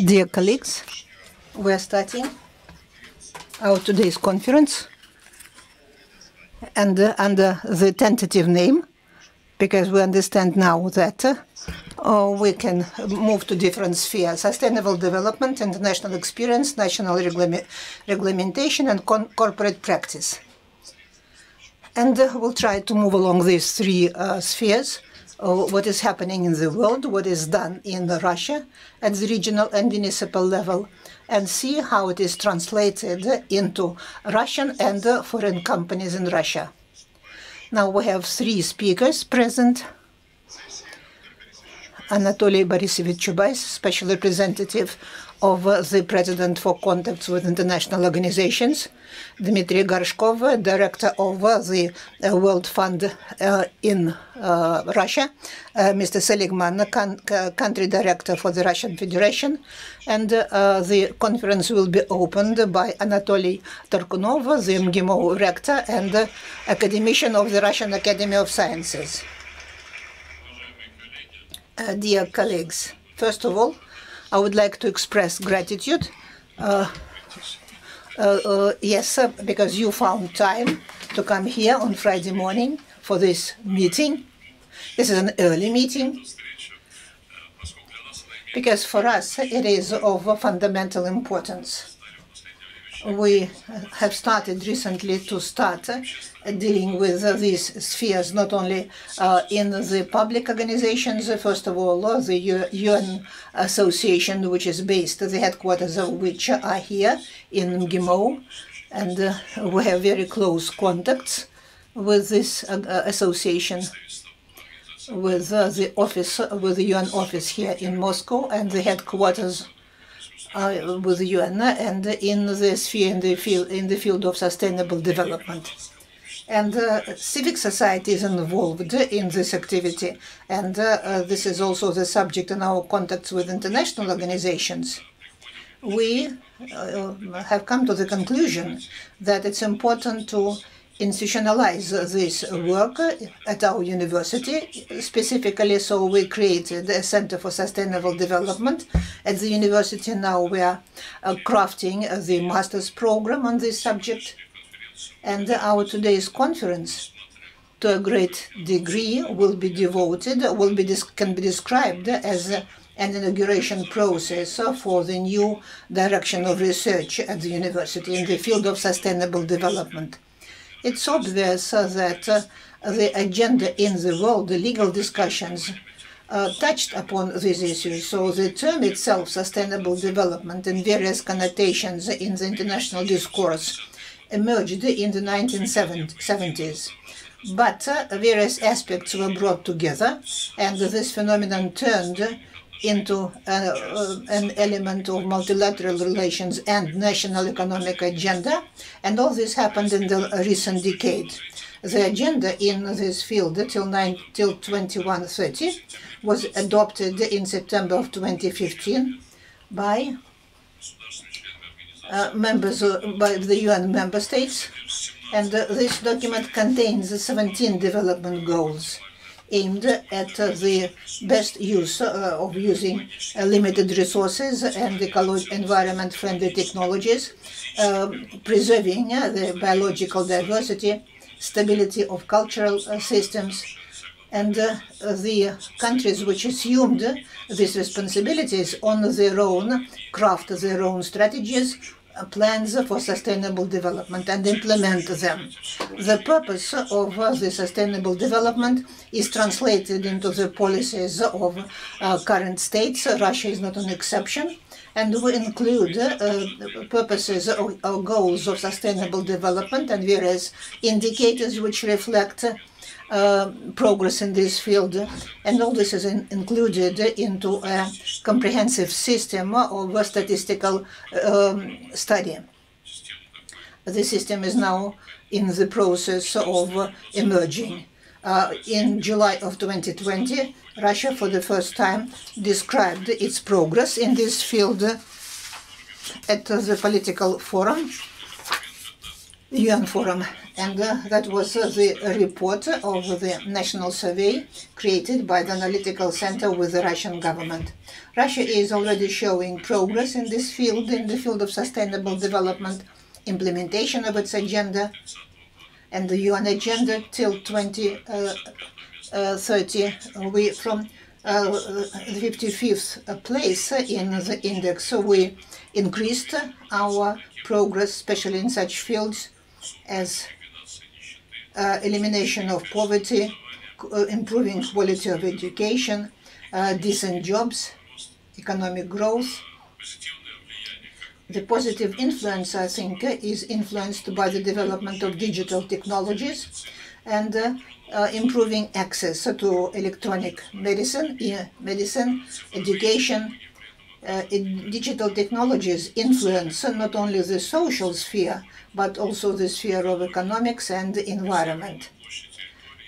Dear colleagues, we are starting our today's conference and under the tentative name, because we understand now that we can move to different spheres: sustainable development, international experience, national reglementation, and corporate practice. And we'll try to move along these three spheres. What is happening in the world, what is done in Russia at the regional and municipal level, and see how it is translated into Russian and foreign companies in Russia. Now we have three speakers present. Anatoly Borisovich Chubais, Special Representative of the President for Contacts with International Organizations; Dmitry Gorshkov, Director of the World Fund in Russia; Mr. Seligmann, Country Director for the Russian Federation; and the conference will be opened by Anatoly Turkunov, the MGIMO Rector and Academician of the Russian Academy of Sciences. Dear colleagues, first of all, I would like to express gratitude. Yes, because you found time to come here on Friday morning for this meeting. This is an early meeting, because for us it is of fundamental importance. We have started recently to start dealing with these spheres, not only in the public organizations, first of all, the UN Association, which is based, the headquarters of which are here in MGIMO, and we have very close contacts with this association, with the office, with the UN office here in Moscow, and the headquarters with the UN, and in the sphere, in the field of sustainable development. And civic society is involved in this activity, and this is also the subject in our contacts with international organizations. We have come to the conclusion that it's important to institutionalize this work at our university. Specifically, so we created a Center for Sustainable Development at the university. Now we are crafting the master's program on this subject. And our today's conference, to a great degree, will be devoted, can be described as an inauguration process for the new direction of research at the university in the field of sustainable development. It's obvious that the agenda in the world, the legal discussions, touched upon these issues. So the term itself, sustainable development, and various connotations in the international discourse emerged in the 1970s. But various aspects were brought together, and this phenomenon turned into an element of multilateral relations and national economic agenda, and all this happened in the recent decade. The agenda in this field till 2130 was adopted in September of 2015 by by the UN member states, and this document contains 17 development goals aimed at the best use of using limited resources and environment-friendly technologies, preserving the biological diversity, stability of cultural systems, and the countries which assumed these responsibilities on their own craft their own strategies, plans for sustainable development, and implement them. The purpose of the sustainable development is translated into the policies of current states. Russia is not an exception, and we include purposes or goals of sustainable development and various indicators which reflect progress in this field, and all this is included into a comprehensive system of statistical study. The system is now in the process of emerging. In July of 2020, Russia for the first time described its progress in this field at the political forum, UN Forum, and that was the report of the national survey created by the Analytical Center with the Russian government. Russia is already showing progress in this field, in the field of sustainable development, implementation of its agenda, and the UN agenda till 2030. We from the 55th place in the index, so we increased our progress, especially in such fields as elimination of poverty, improving quality of education, decent jobs, economic growth. The positive influence, I think, is influenced by the development of digital technologies and improving access to electronic medicine, education. Digital technologies influence not only the social sphere, but also the sphere of economics and environment.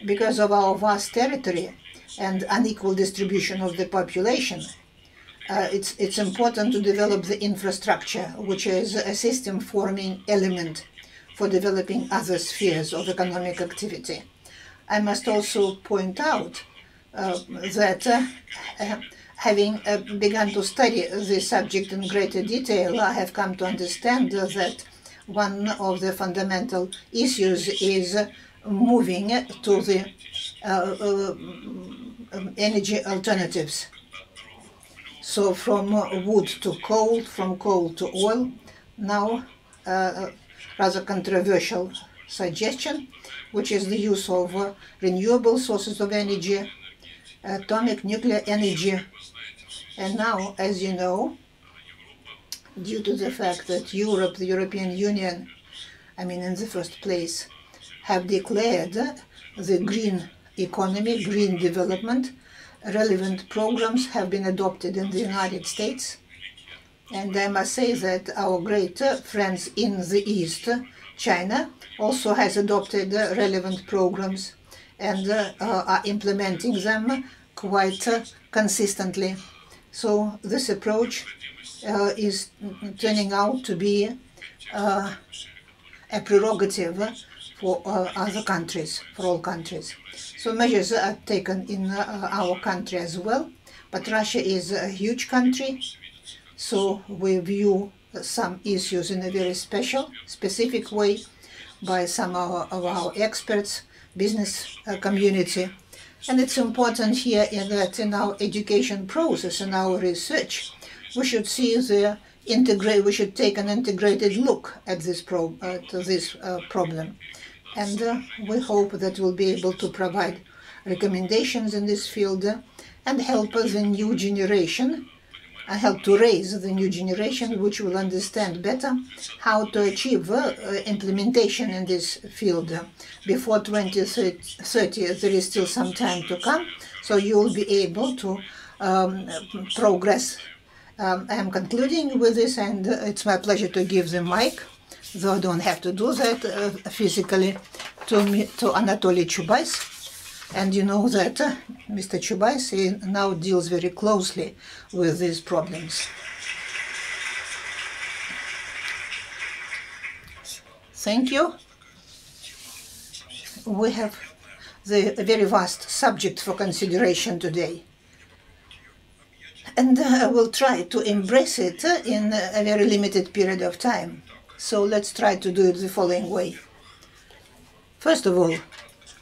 Because of our vast territory and unequal distribution of the population, it's important to develop the infrastructure, which is a system-forming element for developing other spheres of economic activity. I must also point out that having begun to study this subject in greater detail, I have come to understand that one of the fundamental issues is moving to the energy alternatives. So from wood to coal, from coal to oil. Now, rather controversial suggestion, which is the use of renewable sources of energy, atomic nuclear energy. And now, as you know, due to the fact that Europe, the European Union, in the first place, have declared the green economy, green development, relevant programs have been adopted in the United States. And I must say that our great friends in the East, China, also has adopted relevant programs and are implementing them quite consistently. So this approach is turning out to be a prerogative for other countries, for all countries. So measures are taken in our country as well, but Russia is a huge country, so we view some issues in a very specific way by some of our experts, business community. And it's important here that in our education process, in our research, we should see we should take an integrated look at this problem. And we hope that we'll be able to provide recommendations in this field and help the new generation, help to raise the new generation, which will understand better how to achieve implementation in this field. Before 2030, there is still some time to come, so you will be able to progress. I am concluding with this, and it's my pleasure to give the mic, though I don't have to do that physically, to Anatoly Chubais. And you know that Mr. Chubais now deals very closely with these problems. Thank you. We have a very vast subject for consideration today. And I will try to embrace it in a very limited period of time. So let's try to do it the following way. First of all,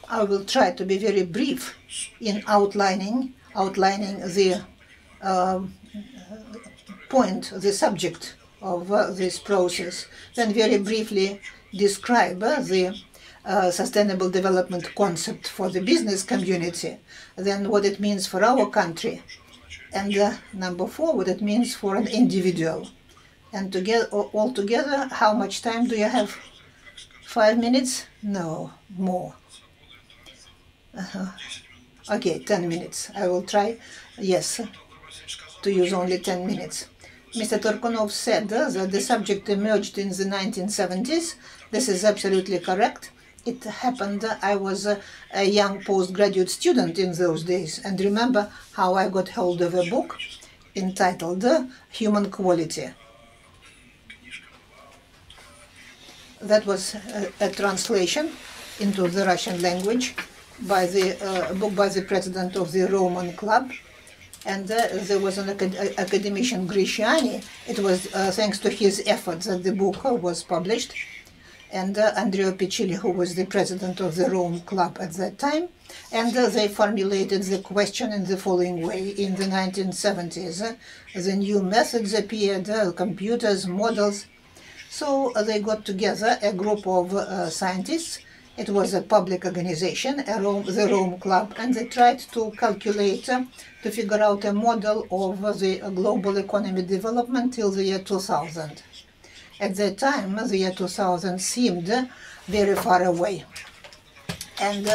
I will try to be very brief in outlining the the subject of this process. Then very briefly describe the sustainable development concept for the business community, then what it means for our country, and number 4, what it means for an individual. And all together, how much time do you have? 5 minutes? No, more. Okay, 10 minutes. I will try, yes, to use only 10 minutes. Mr. Turkunov said that the subject emerged in the 1970s. This is absolutely correct. It happened, I was a young postgraduate student in those days, and remember how I got hold of a book entitled Human Quality. That was a translation into the Russian language by the book by the president of the Roman Club. And there was an academician, Grisciani. It was thanks to his efforts that the book was published. And Andrea Piccilli, who was the president of the Rome Club at that time. And they formulated the question in the following way. In the 1970s, the new methods appeared, computers, models. So they got together a group of scientists. It was a public organization, the Rome Club, and they tried to calculate, to figure out a model of the global economy development till the year 2000. At that time, the year 2000 seemed very far away. And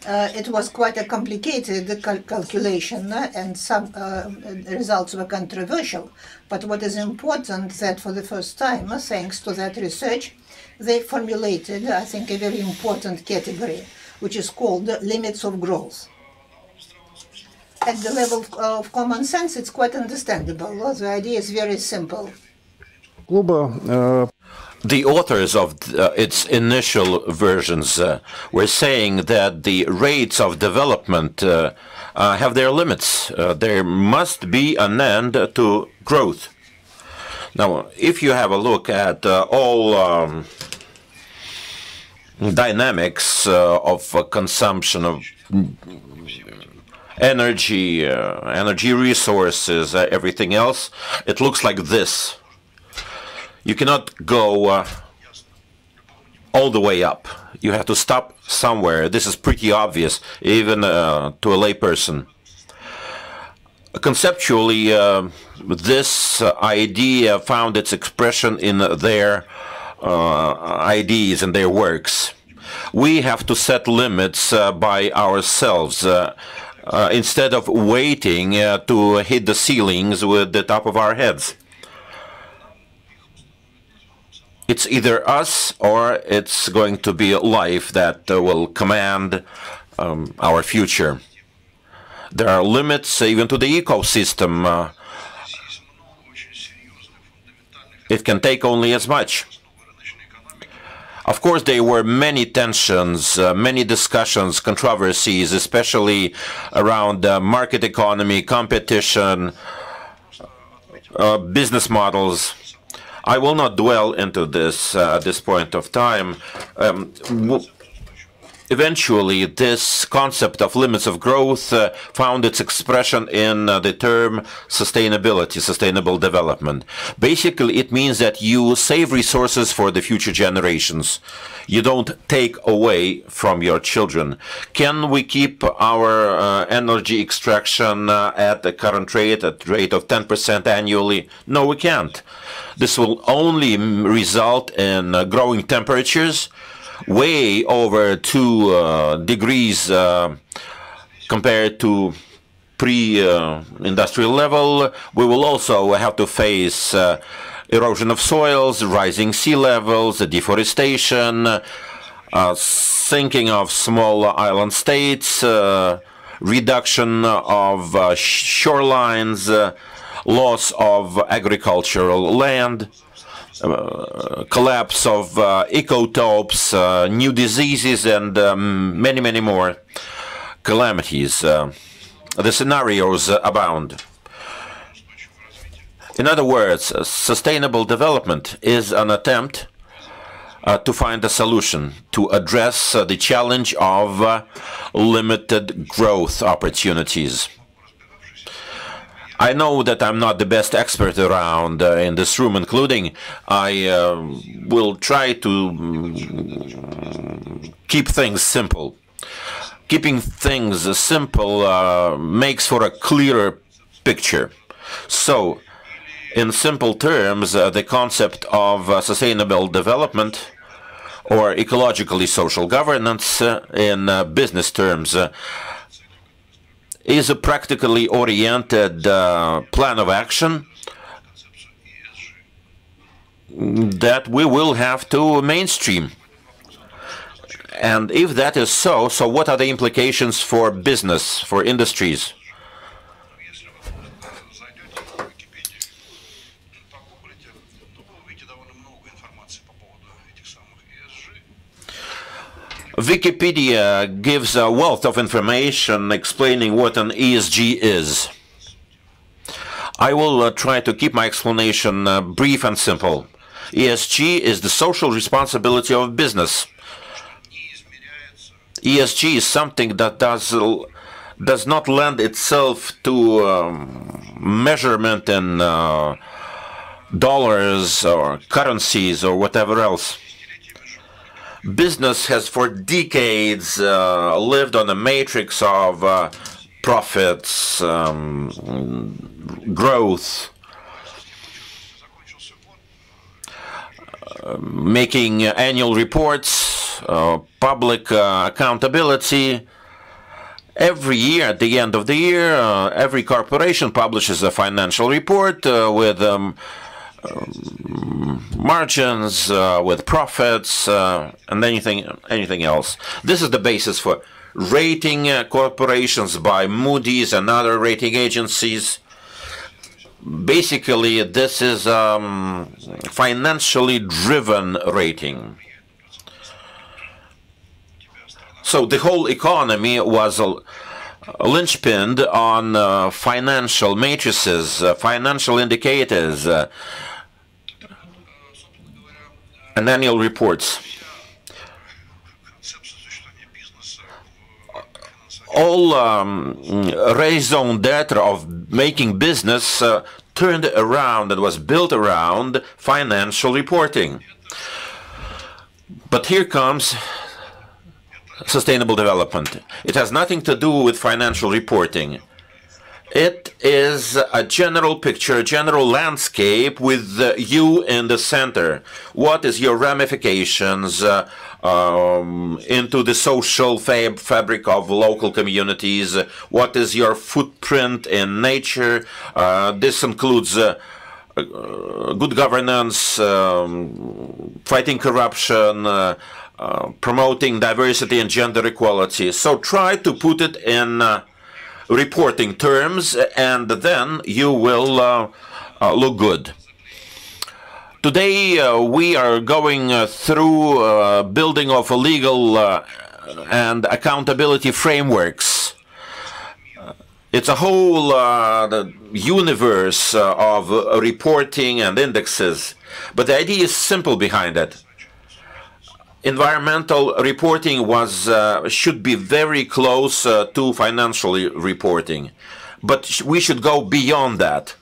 it was quite a complicated calculation, and some results were controversial. But what is important that for the first time, thanks to that research, they formulated, I think, a very important category, which is called limits of growth. At the level of common sense, it's quite understandable. The idea is very simple. The authors of its initial versions were saying that the rates of development have their limits. There must be an end to growth. Now, if you have a look at all dynamics of consumption of energy, energy resources, everything else, it looks like this. You cannot go all the way up. You have to stop somewhere. This is pretty obvious, even to a layperson. Conceptually, this idea found its expression in their ideas and their works. We have to set limits by ourselves instead of waiting to hit the ceilings with the top of our heads. It's either us or it's going to be life that will command our future. There are limits even to the ecosystem. It can take only as much. Of course, there were many tensions, many discussions, controversies, especially around market economy, competition, business models. I will not dwell into this at this point of time. Eventually, this concept of limits of growth found its expression in the term sustainability, sustainable development. Basically, it means that you save resources for the future generations. You don't take away from your children. Can we keep our energy extraction at the current rate, at the rate of 10% annually? No, we can't. This will only result in growing temperatures, way over 2 degrees compared to pre-industrial level. We will also have to face erosion of soils, rising sea levels, deforestation, sinking of small island states, reduction of shorelines, loss of agricultural land, collapse of ecotopes, new diseases, and many, many more calamities. The scenarios abound. In other words, sustainable development is an attempt to find a solution to address the challenge of limited growth opportunities. I know that I'm not the best expert around in this room, including I will try to keep things simple. Keeping things simple makes for a clearer picture. So, in simple terms, the concept of sustainable development or ecologically social governance in business terms is a practically oriented plan of action that we will have to mainstream. And if that is so, what are the implications for business, for industries? Wikipedia gives a wealth of information explaining what an ESG is. I will try to keep my explanation brief and simple. ESG is the social responsibility of business. ESG is something that does not lend itself to measurement in dollars or currencies or whatever else. Business has for decades lived on a matrix of profits, growth, making annual reports, public accountability. Every year, at the end of the year, every corporation publishes a financial report with margins, with profits, and anything else. This is the basis for rating corporations by Moody's and other rating agencies. Basically, this is financially driven rating. So the whole economy was linchpinned on financial matrices, financial indicators, and annual reports. All raison d'etre of making business turned around and was built around financial reporting. But here comes sustainable development. It has nothing to do with financial reporting. It is a general picture, a general landscape with you in the center. What is your ramifications into the social fabric of local communities? What is your footprint in nature? This includes good governance, fighting corruption, promoting diversity and gender equality. So try to put it in reporting terms, and then you will look good. Today we are going through building of a legal and accountability frameworks. It's a whole universe of reporting and indexes, but the idea is simple behind it. Environmental reporting should be very close to financial reporting, but we should go beyond that.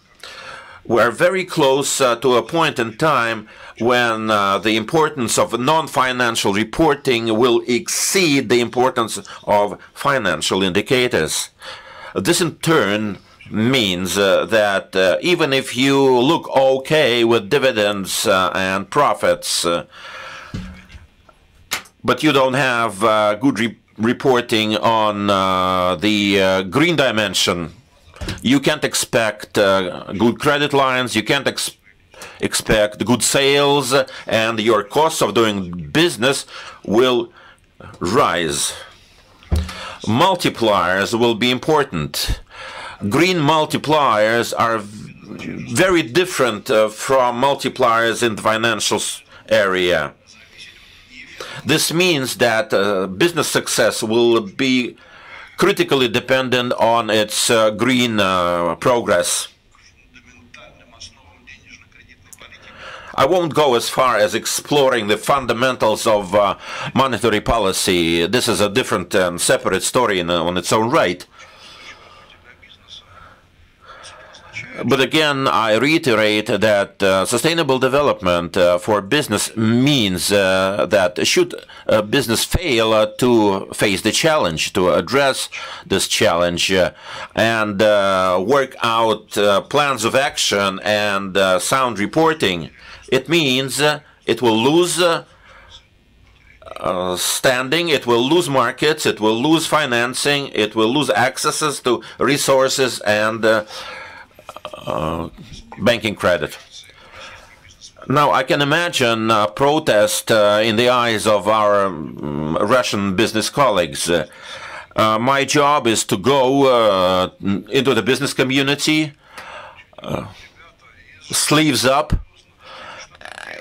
We are very close to a point in time when the importance of non-financial reporting will exceed the importance of financial indicators. This in turn means that even if you look okay with dividends and profits, but you don't have good reporting on the green dimension, you can't expect good credit lines, you can't expect good sales, and your costs of doing business will rise. Multipliers will be important. Green multipliers are very different from multipliers in the financial area. This means that business success will be critically dependent on its green progress. I won't go as far as exploring the fundamentals of monetary policy. This is a different and separate story on its own right. But again, I reiterate that sustainable development for business means that should business fail to face the challenge, to address this challenge, and work out plans of action and sound reporting, it means it will lose standing, it will lose markets, it will lose financing, it will lose accesses to resources and banking credit. Now, I can imagine protest in the eyes of our Russian business colleagues. My job is to go into the business community, sleeves up,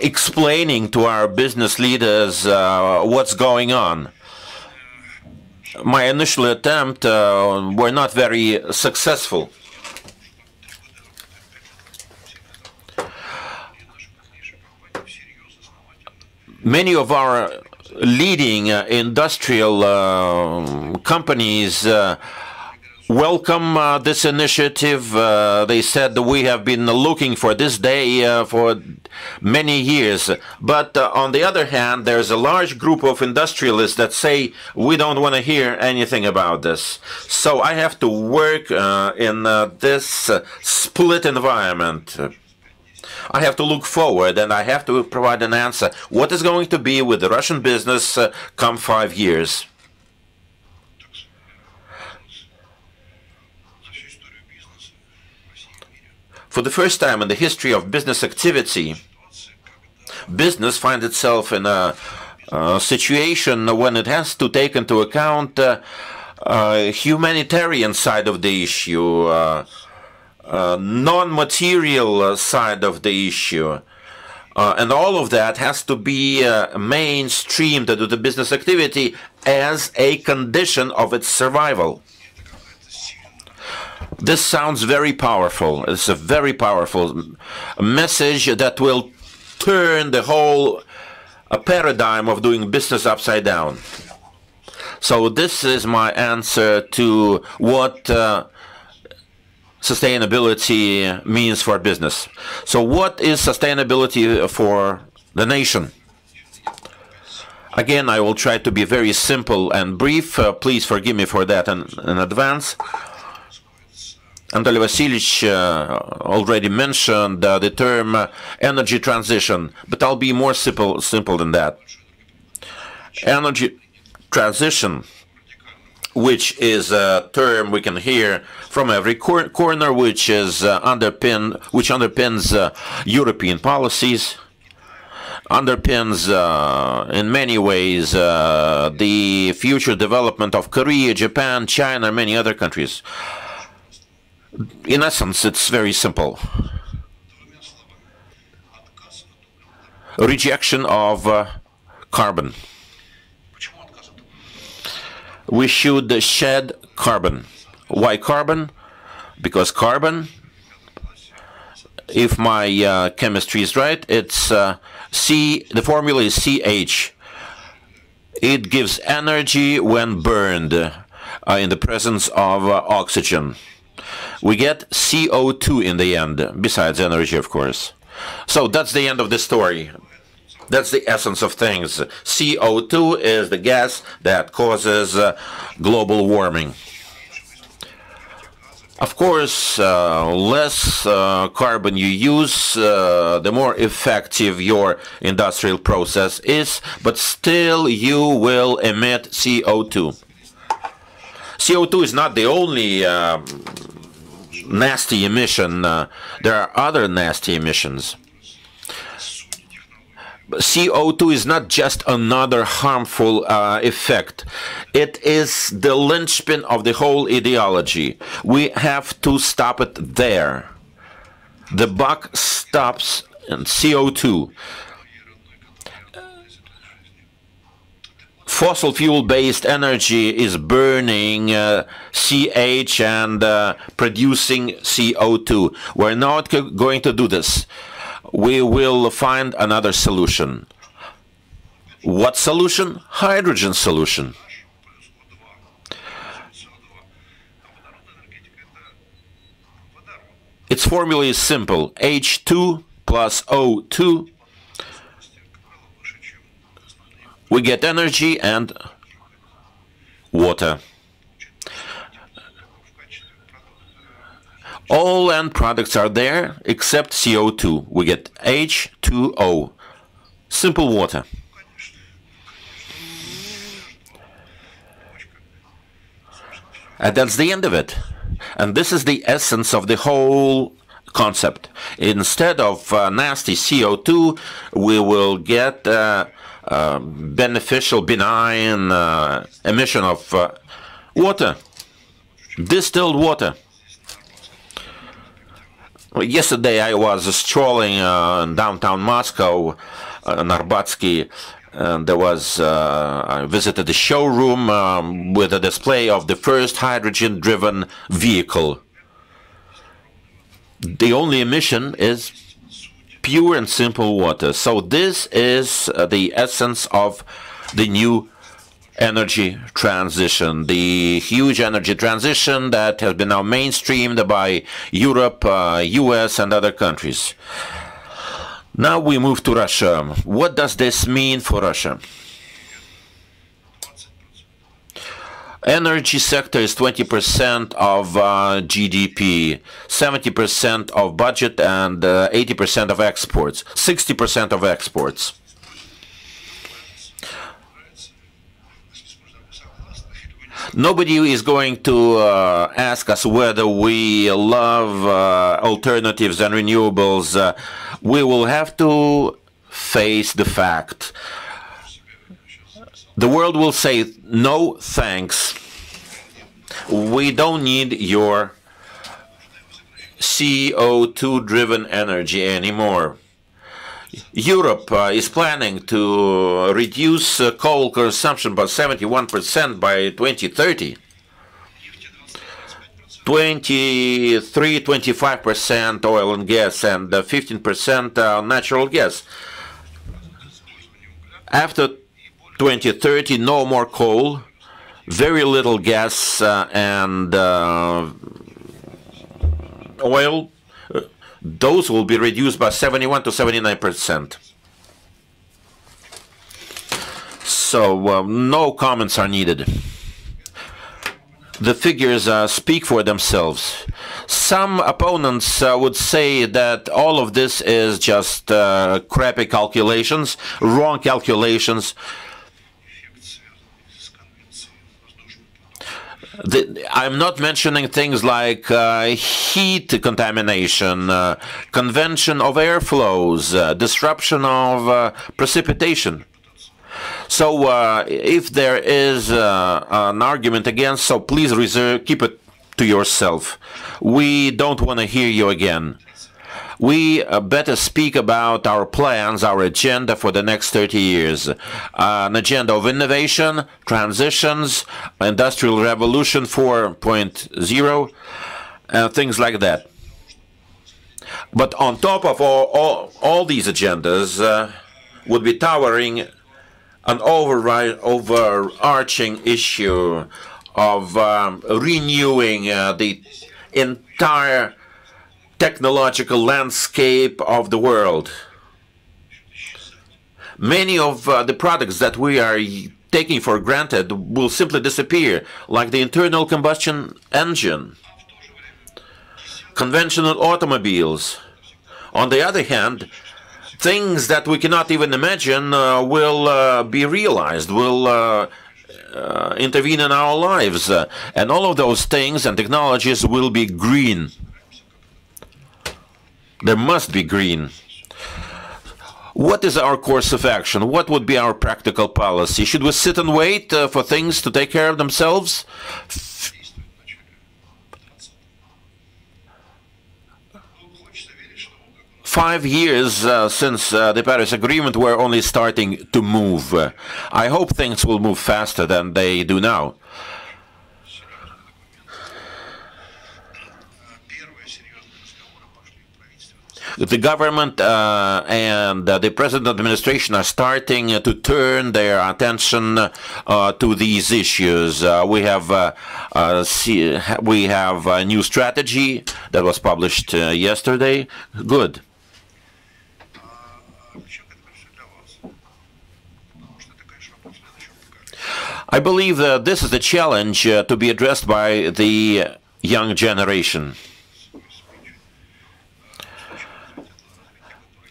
explaining to our business leaders what's going on. my initial attempt were not very successful. Many of our leading industrial companies welcome this initiative. They said that we have been looking for this day for many years. But on the other hand, there's a large group of industrialists that say we don't want to hear anything about this. So I have to work in this split environment. I have to look forward and I have to provide an answer. What is going to be with the Russian business come 5 years? For the first time in the history of business activity, business finds itself in a situation when it has to take into account humanitarian side of the issue, non-material side of the issue. And all of that has to be mainstreamed into the business activity as a condition of its survival. This sounds very powerful. It's a very powerful message that will turn the whole paradigm of doing business upside down. So this is my answer to what sustainability means for business. So what is sustainability for the nation? Again, I will try to be very simple and brief. Please forgive me for that in advance. Anatoly Vasilyevich already mentioned the term energy transition, but I'll be more simple than that. Energy transition, which is a term we can hear from every corner, which underpins European policies, underpins in many ways the future development of Korea, Japan, China, and many other countries. In essence, it's very simple. Rejection of carbon. We should shed carbon. Why carbon? Because carbon, if my chemistry is right, it's the formula is CH. It gives energy when burned in the presence of oxygen. We get CO2 in the end, besides energy, of course. So that's the end of the story. That's the essence of things. CO2 is the gas that causes global warming. Of course, less carbon you use, the more effective your industrial process is, but still you will emit CO2. CO2 is not the only nasty emission. There are other nasty emissions. CO2 is not just another harmful effect. It is the linchpin of the whole ideology. We have to stop it there. The buck stops in CO2. Fossil fuel-based energy is burning CH and producing CO2. We're not going to do this. We will find another solution. What solution? Hydrogen solution. Its formula is simple. H2 plus O2. We get energy and water. All end products are there except CO2. We get H2O. Simple water. And that's the end of it. And this is the essence of the whole concept. Instead of nasty CO2, we will get beneficial, benign emission of water, distilled water. Yesterday I was strolling in downtown Moscow, Narbatsky, And there was, I visited the showroom with a display of the first hydrogen-driven vehicle. The only emission is pure and simple water. So this is the essence of the new energy transition, the huge energy transition that has been now mainstreamed by Europe, US, and other countries. Now we move to Russia. What does this mean for Russia? Energy sector is 20% of GDP, 70% of budget, and 80% of exports, 60% of exports. Nobody is going to ask us whether we love alternatives and renewables. We will have to face the fact. The world will say, no thanks. We don't need your CO2-driven energy anymore. Europe is planning to reduce coal consumption by 71% by 2030. 23–25% oil and gas and 15% natural gas. After 2030, no more coal, very little gas and oil. Those will be reduced by 71 to 79%. So no comments are needed. The figures speak for themselves. Some opponents would say that all of this is just crappy calculations, wrong calculations. I'm not mentioning things like heat contamination, convention of airflows, disruption of precipitation. So if there is an argument against, so please keep it to yourself. We don't want to hear you again. We better speak about our plans, our agenda for the next 30 years. An agenda of innovation, transitions, industrial revolution 4.0, things like that. But on top of all these agendas would be towering an overarching issue of renewing the entire technological landscape of the world. Many of the products that we are taking for granted will simply disappear, like the internal combustion engine, conventional automobiles. On the other hand, things that we cannot even imagine will be realized, will intervene in our lives. And all of those things and technologies will be green. There must be green. What is our course of action? What would be our practical policy? Should we sit and wait for things to take care of themselves? 5 years since the Paris Agreement, we're only starting to move. I hope things will move faster than they do now. The government and the present administration are starting to turn their attention to these issues. We have a new strategy that was published yesterday. Good. I believe that this is a challenge to be addressed by the young generation.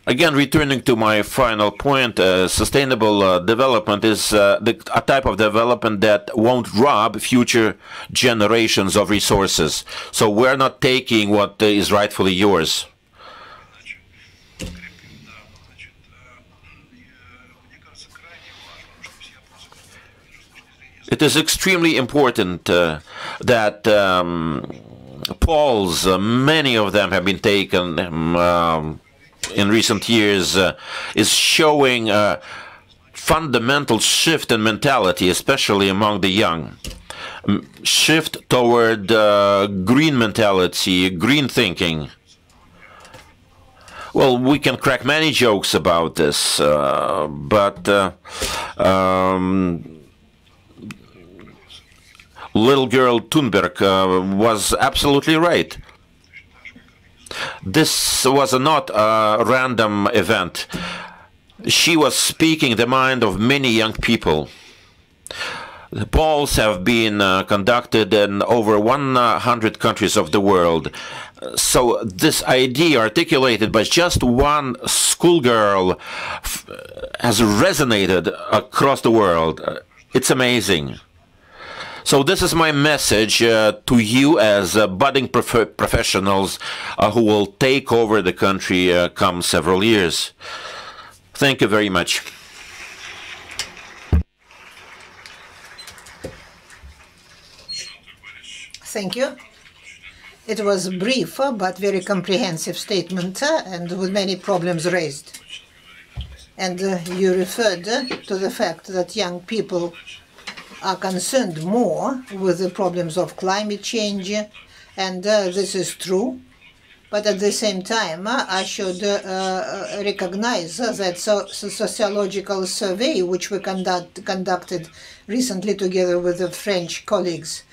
Again, returning to my final point, sustainable development is a type of development that won't rob future generations of resources. So we're not taking what is rightfully yours. It is extremely important that polls, many of them have been taken in recent years, is showing fundamental shift in mentality, especially among the young. Shift toward green mentality, green thinking. Well, we can crack many jokes about this, but little girl Thunberg was absolutely right. This was not a random event. She was speaking the mind of many young people. The polls have been conducted in over 100 countries of the world. So this idea articulated by just one schoolgirl has resonated across the world. It's amazing. So this is my message to you as budding professionals who will take over the country come several years. Thank you very much. Thank you. It was a brief but very comprehensive statement and with many problems raised. And you referred to the fact that young people are concerned more with the problems of climate change, and this is true. But at the same time, I should recognize that sociological survey which we conducted recently together with the French colleagues,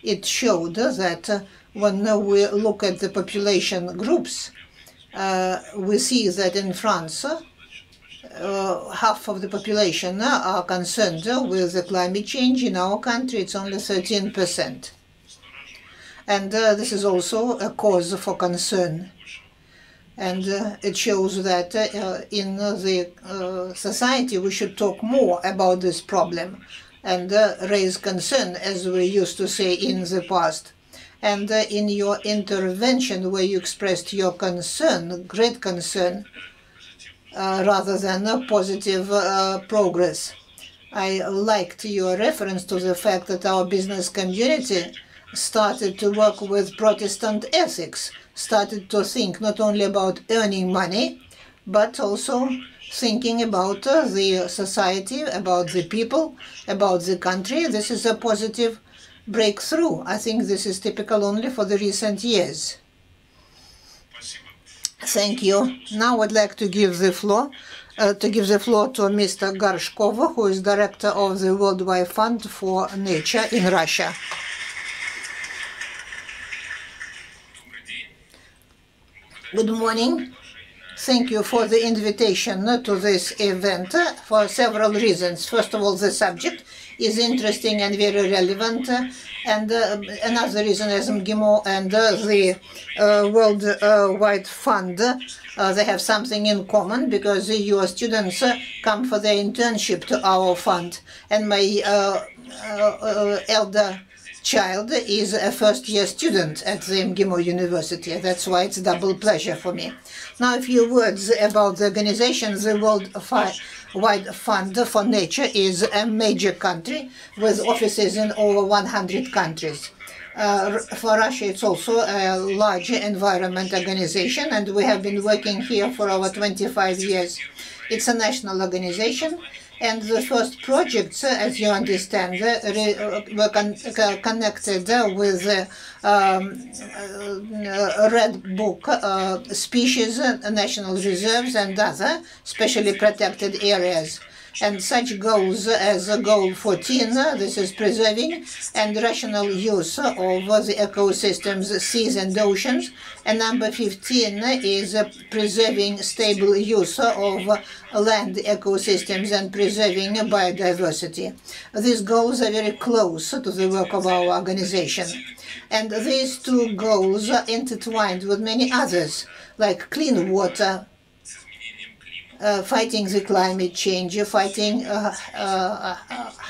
it showed that when we look at the population groups, we see that in France, half of the population are concerned with the climate change. In our country, it's only 13%. And this is also a cause for concern. And it shows that in the society we should talk more about this problem and raise concern, as we used to say in the past. And in your intervention, where you expressed your concern, great concern, rather than a positive progress. I liked your reference to the fact that our business community started to work with Protestant ethics, started to think not only about earning money, but also thinking about the society, about the people, about the country. This is a positive breakthrough. I think this is typical only for the recent years. Thank you. Now I'd like to give the floor to Mr. Gorshkov, who is director of the Worldwide Fund for Nature in Russia. Good morning. Thank you for the invitation to this event for several reasons. First of all, the subject is interesting and very relevant, and another reason is MGIMO and the Worldwide Fund, they have something in common, because your students come for their internship to our fund, and my elder child is a first-year student at the MGIMO University. That's why it's double pleasure for me. Now, a few words about the organization. The Worldwide Fund for Nature is a major country with offices in over 100 countries. For Russia, it's also a large environment organization, and we have been working here for over 25 years. It's a national organization. And the first projects, as you understand, were connected with Red Book, species, national reserves, and other specially protected areas. And such goals as Goal 14, this is preserving and rational use of the ecosystems, seas and oceans. And number 15 is preserving stable use of land ecosystems and preserving biodiversity. These goals are very close to the work of our organization. And these two goals are intertwined with many others, like clean water, fighting the climate change, fighting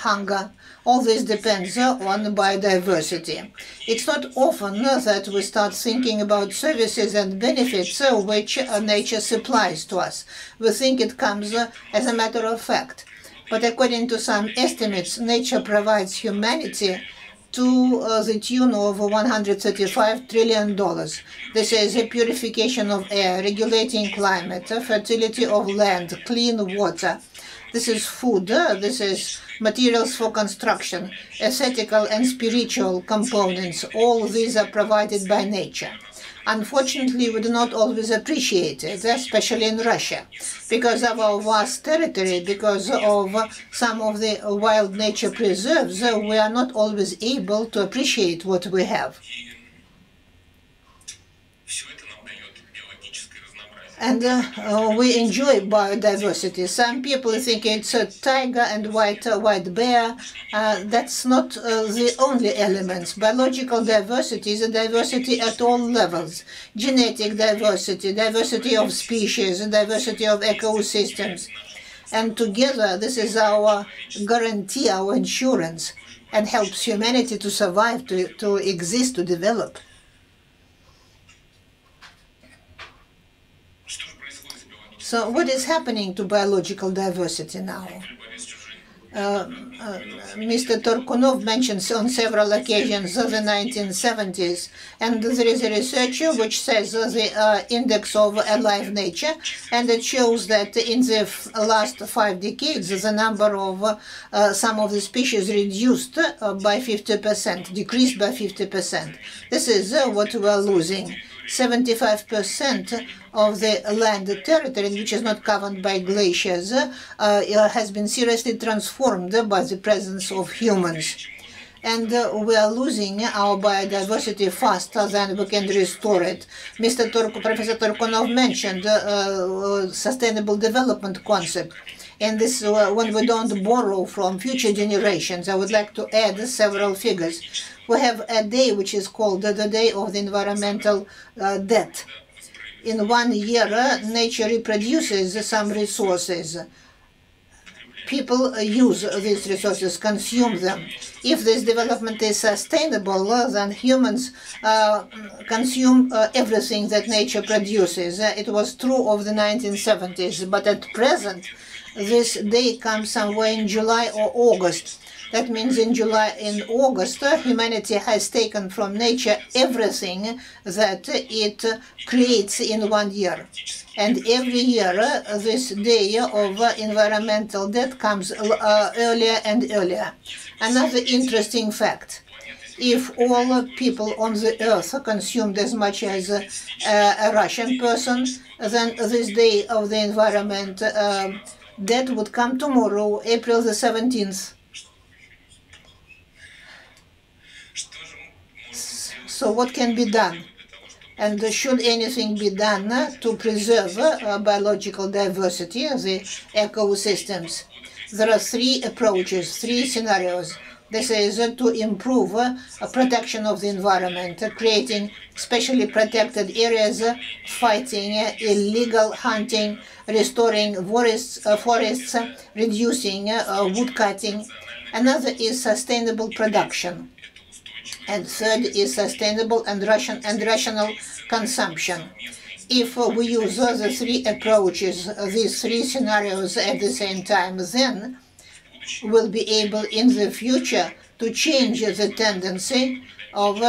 hunger. All this depends on biodiversity. It's not often that we start thinking about services and benefits which nature supplies to us. We think it comes as a matter of fact. But according to some estimates, nature provides humanity to the tune of $135 trillion. This is a purification of air, regulating climate, fertility of land, clean water, This is food, this is materials for construction, aesthetical and spiritual components. All these are provided by nature. Unfortunately, we do not always appreciate it, especially in Russia, because of our vast territory, because of some of the wild nature preserves. We are not always able to appreciate what we have. And we enjoy biodiversity. Some people think it's a tiger and white bear. That's not the only elements. Biological diversity is a diversity at all levels. Genetic diversity, diversity of species, diversity of ecosystems. And together, this is our guarantee, our insurance, and helps humanity to survive, to exist, to develop. So what is happening to biological diversity now? Mr. Torkunov mentions on several occasions the 1970s, and there is a researcher which says the index of alive nature, and it shows that in the last 5 decades the number of some of the species reduced by 50%, decreased by 50%. This is what we are losing. 75% of the land territory, which is not covered by glaciers, has been seriously transformed by the presence of humans. And we are losing our biodiversity faster than we can restore it. Professor Torkunov mentioned sustainable development concept. And this, when we don't borrow from future generations, I would like to add several figures. We have a day which is called the Day of the Environmental Debt. In 1 year, nature reproduces some resources. People use these resources, consume them. If this development is sustainable, then humans consume everything that nature produces. It was true of the 1970s, but at present, this day comes somewhere in July or August. That means in August, humanity has taken from nature everything that it creates in 1 year. And every year, this day of environmental debt comes earlier and earlier. Another interesting fact. If all people on the earth consumed as much as a Russian person, then this day of the environment debt would come tomorrow, April the 17th. So what can be done? And should anything be done to preserve biological diversity, the ecosystems? There are 3 approaches, 3 scenarios. This is to improve protection of the environment, creating specially protected areas, fighting illegal hunting, restoring forests, reducing wood cutting. Another is sustainable production. And third is sustainable and rational consumption. If we use the 3 approaches, these 3 scenarios at the same time, then we'll be able in the future to change the tendency of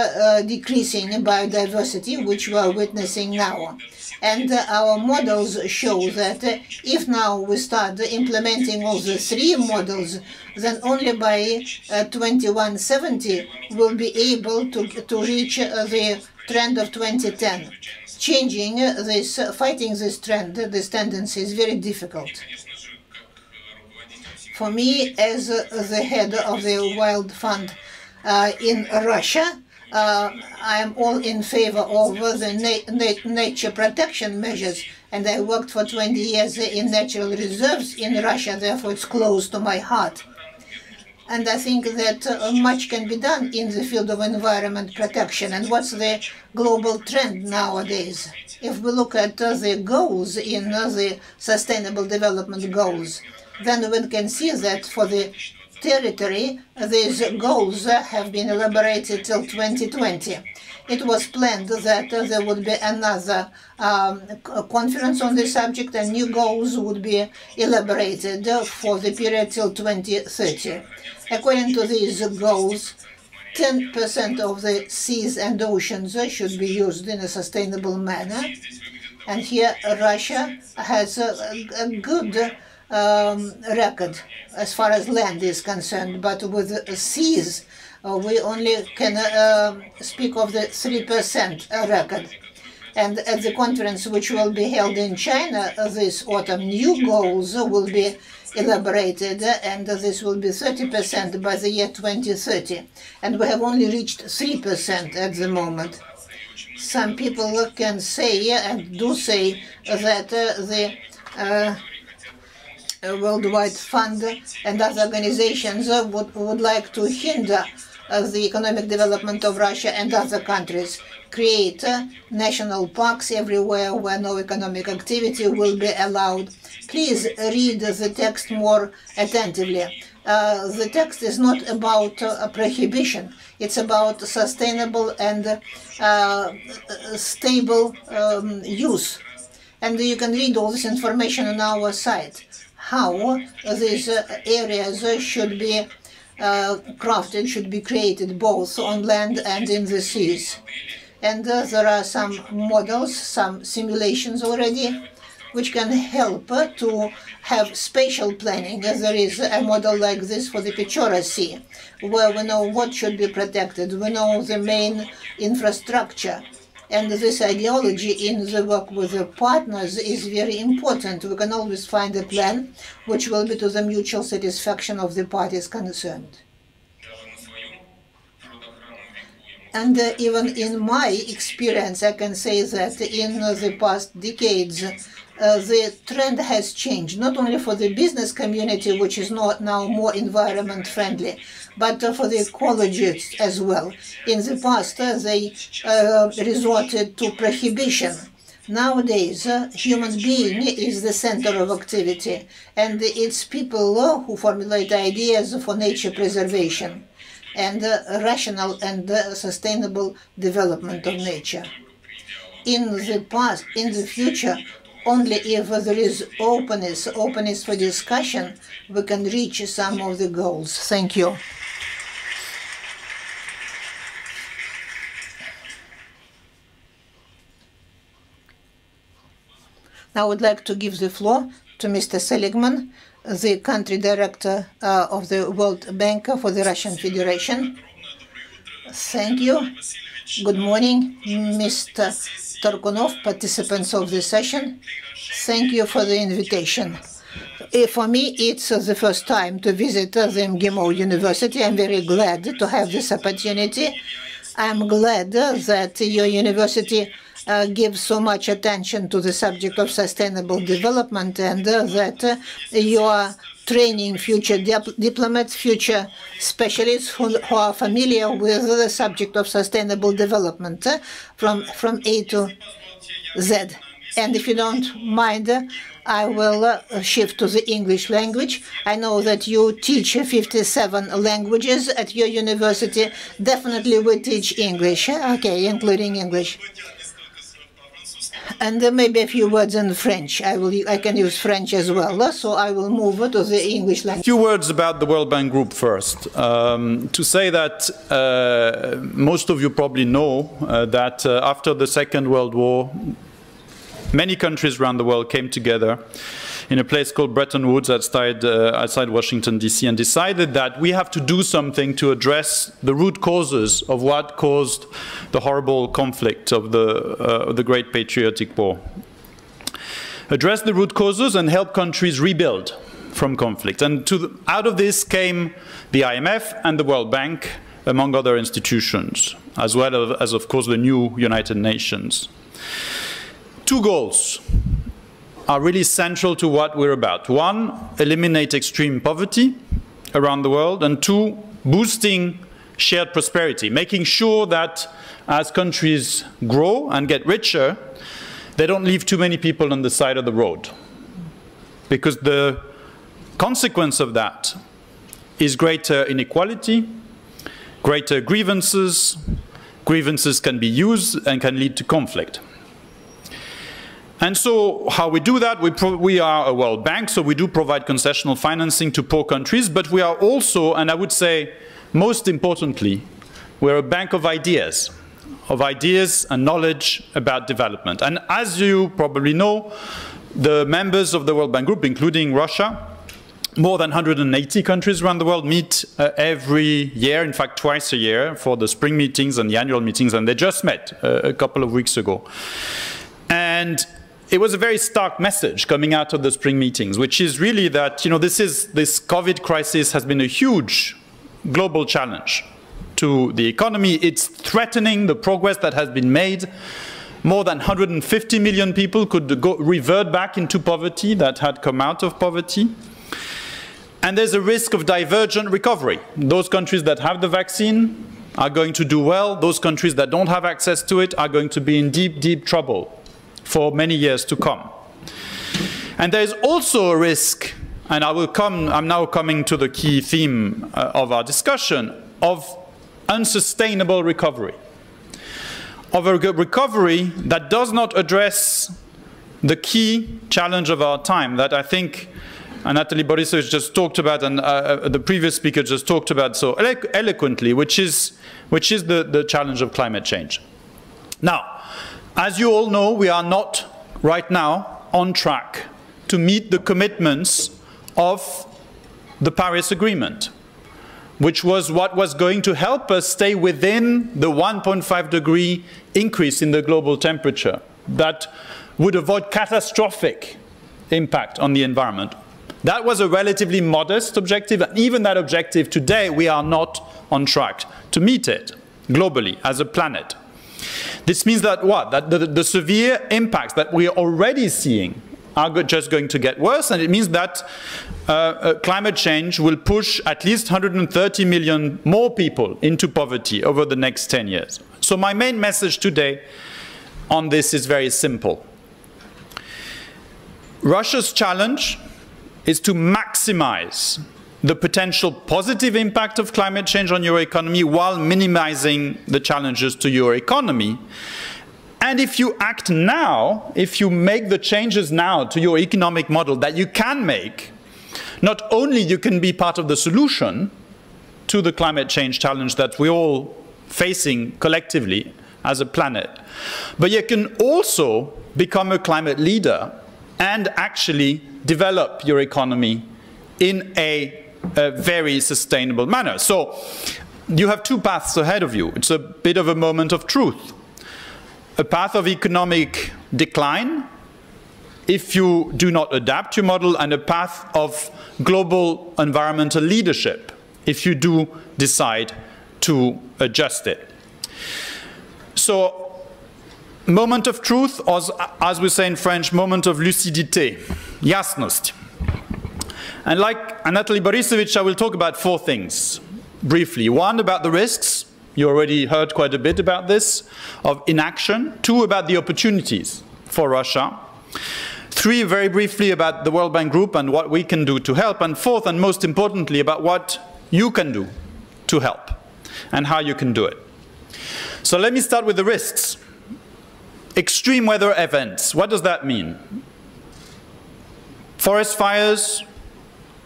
decreasing biodiversity, which we are witnessing now. And our models show that if now we start implementing all the 3 models, then only by 2170 we'll be able to reach the trend of 2010. Changing this, fighting this trend, this tendency is very difficult. For me, as the head of the Wild Fund in Russia, I am all in favor of the nature protection measures, and I worked for 20 years in natural reserves in Russia, therefore it's close to my heart. And I think that much can be done in the field of environment protection. And what's the global trend nowadays? If we look at the goals in the Sustainable Development Goals, then we can see that for the territory, these goals have been elaborated till 2020. It was planned that there would be another conference on the subject and new goals would be elaborated for the period till 2030. According to these goals, 10% of the seas and oceans should be used in a sustainable manner. And here Russia has a good record as far as land is concerned, but with seas, we only can speak of the 3% record. And at the conference which will be held in China this autumn, new goals will be elaborated, and this will be 30% by the year 2030. And we have only reached 3% at the moment. Some people can say, and do say, that the Worldwide Fund and other organizations would like to hinder the economic development of Russia and other countries, create national parks everywhere where no economic activity will be allowed. Please read the text more attentively. The text is not about prohibition. It's about sustainable and stable use. And you can read all this information on our site, how these areas should be crafted, should be created both on land and in the seas. And there are some models, some simulations already, which can help to have spatial planning. There is a model like this for the Pechora Sea, where we know what should be protected. We know the main infrastructure. And this ideology in the work with the partners is very important. We can always find a plan which will be to the mutual satisfaction of the parties concerned. And even in my experience, I can say that in the past decades, the trend has changed, not only for the business community, which is now more environment friendly, but for the ecologists as well. In the past, they resorted to prohibition. Nowadays, human being is the center of activity, and it's people who formulate ideas for nature preservation and rational and sustainable development of nature. In the past, in the future, only if there is openness for discussion, we can reach some of the goals. Thank you. Now I would like to give the floor to Mr. Seligmann, the country director of the World Bank for the Russian Federation. Thank you. Good morning, Mr. Torkunov, participants of this session. Thank you for the invitation. For me, it's the first time to visit the MGIMO University. I'm very glad to have this opportunity. I'm glad that your university gives so much attention to the subject of sustainable development, and that you are training future diplomats, future specialists who are familiar with the subject of sustainable development from A to Z. And if you don't mind, I will shift to the English language. I know that you teach 57 languages at your university. Definitely we teach English, okay, including English. And maybe a few words in French. I can use French as well, so I will move to the English language. A few words about the World Bank Group first. To say that most of you probably know that after the Second World War, many countries around the world came together in a place called Bretton Woods outside Washington, D.C., and decided that we have to do something to address the root causes of what caused the horrible conflict of the Great Patriotic War. Address the root causes and help countries rebuild from conflict. And out of this came the IMF and the World Bank, among other institutions, as well as, of course, the new United Nations. Two goals are really central to what we're about. One, eliminate extreme poverty around the world, and two, boosting shared prosperity, making sure that as countries grow and get richer, they don't leave too many people on the side of the road. Because the consequence of that is greater inequality, greater grievances. Grievances can be used and can lead to conflict. And so how we do that, we are a World Bank, so we do provide concessional financing to poor countries, but we are also, and I would say most importantly, we're a bank of ideas and knowledge about development. And as you probably know, The members of the World Bank Group, including Russia, more than 180 countries around the world meet every year, in fact twice a year, for the spring meetings and the annual meetings, and they just met a couple of weeks ago. And it was a very stark message coming out of the spring meetings, which is really that, you know, this COVID crisis has been a huge global challenge to the economy. It's threatening the progress that has been made. More than 150 million people could revert back into poverty that had come out of poverty. And there's a risk of divergent recovery. Those countries that have the vaccine are going to do well. Those countries that don't have access to it are going to be in deep, deep trouble for many years to come. And there's also a risk, and I'm now coming to the key theme of our discussion, of unsustainable recovery. Of a recovery that does not address the key challenge of our time that I think Anatoly Borisovich just talked about, and the previous speaker just talked about so eloquently, which is the challenge of climate change. Now, as you all know, we are not right now on track to meet the commitments of the Paris Agreement, which was what was going to help us stay within the 1.5 degree increase in the global temperature that would avoid catastrophic impact on the environment. That was a relatively modest objective, and even that objective today, we are not on track to meet it globally as a planet. This means that what? That the severe impacts that we are already seeing are just going to get worse, and it means that climate change will push at least 130 million more people into poverty over the next 10 years. So my main message today on this is very simple. Russia's challenge is to maximize the potential positive impact of climate change on your economy while minimizing the challenges to your economy. And if you act now, if you make the changes now to your economic model that you can make, not only you can be part of the solution to the climate change challenge that we're all facing collectively as a planet, but you can also become a climate leader and actually develop your economy in a very sustainable manner. So you have two paths ahead of you. It's a bit of a moment of truth. A path of economic decline if you do not adapt your model, and a path of global environmental leadership if you do decide to adjust it. So, moment of truth, or as we say in French, moment of lucidité, jasnost. And like Anatoly Borisovich, I will talk about four things briefly. One, about the risks. You already heard quite a bit about this, of inaction. Two, about the opportunities for Russia. Three, very briefly, about the World Bank Group and what we can do to help. And fourth, and most importantly, about what you can do to help and how you can do it. So let me start with the risks. Extreme weather events. What does that mean? Forest fires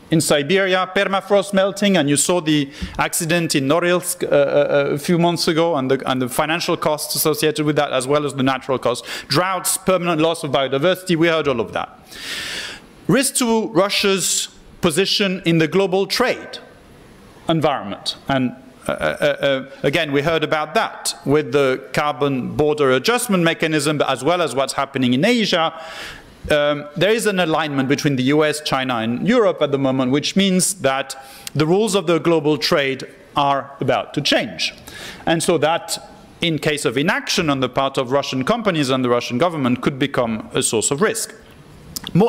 in Siberia, permafrost melting, and you saw the accident in Norilsk a few months ago, and the financial costs associated with that, as well as the natural costs. Droughts, permanent loss of biodiversity, we heard all of that. Risk to Russia's position in the global trade environment. And again, we heard about that with the carbon border adjustment mechanism, as well as what's happening in Asia. There is an alignment between the US, China, and Europe at the moment, which means that the rules of the global trade are about to change. And so that, in case of inaction on the part of Russian companies and the Russian government, could become a source of risk.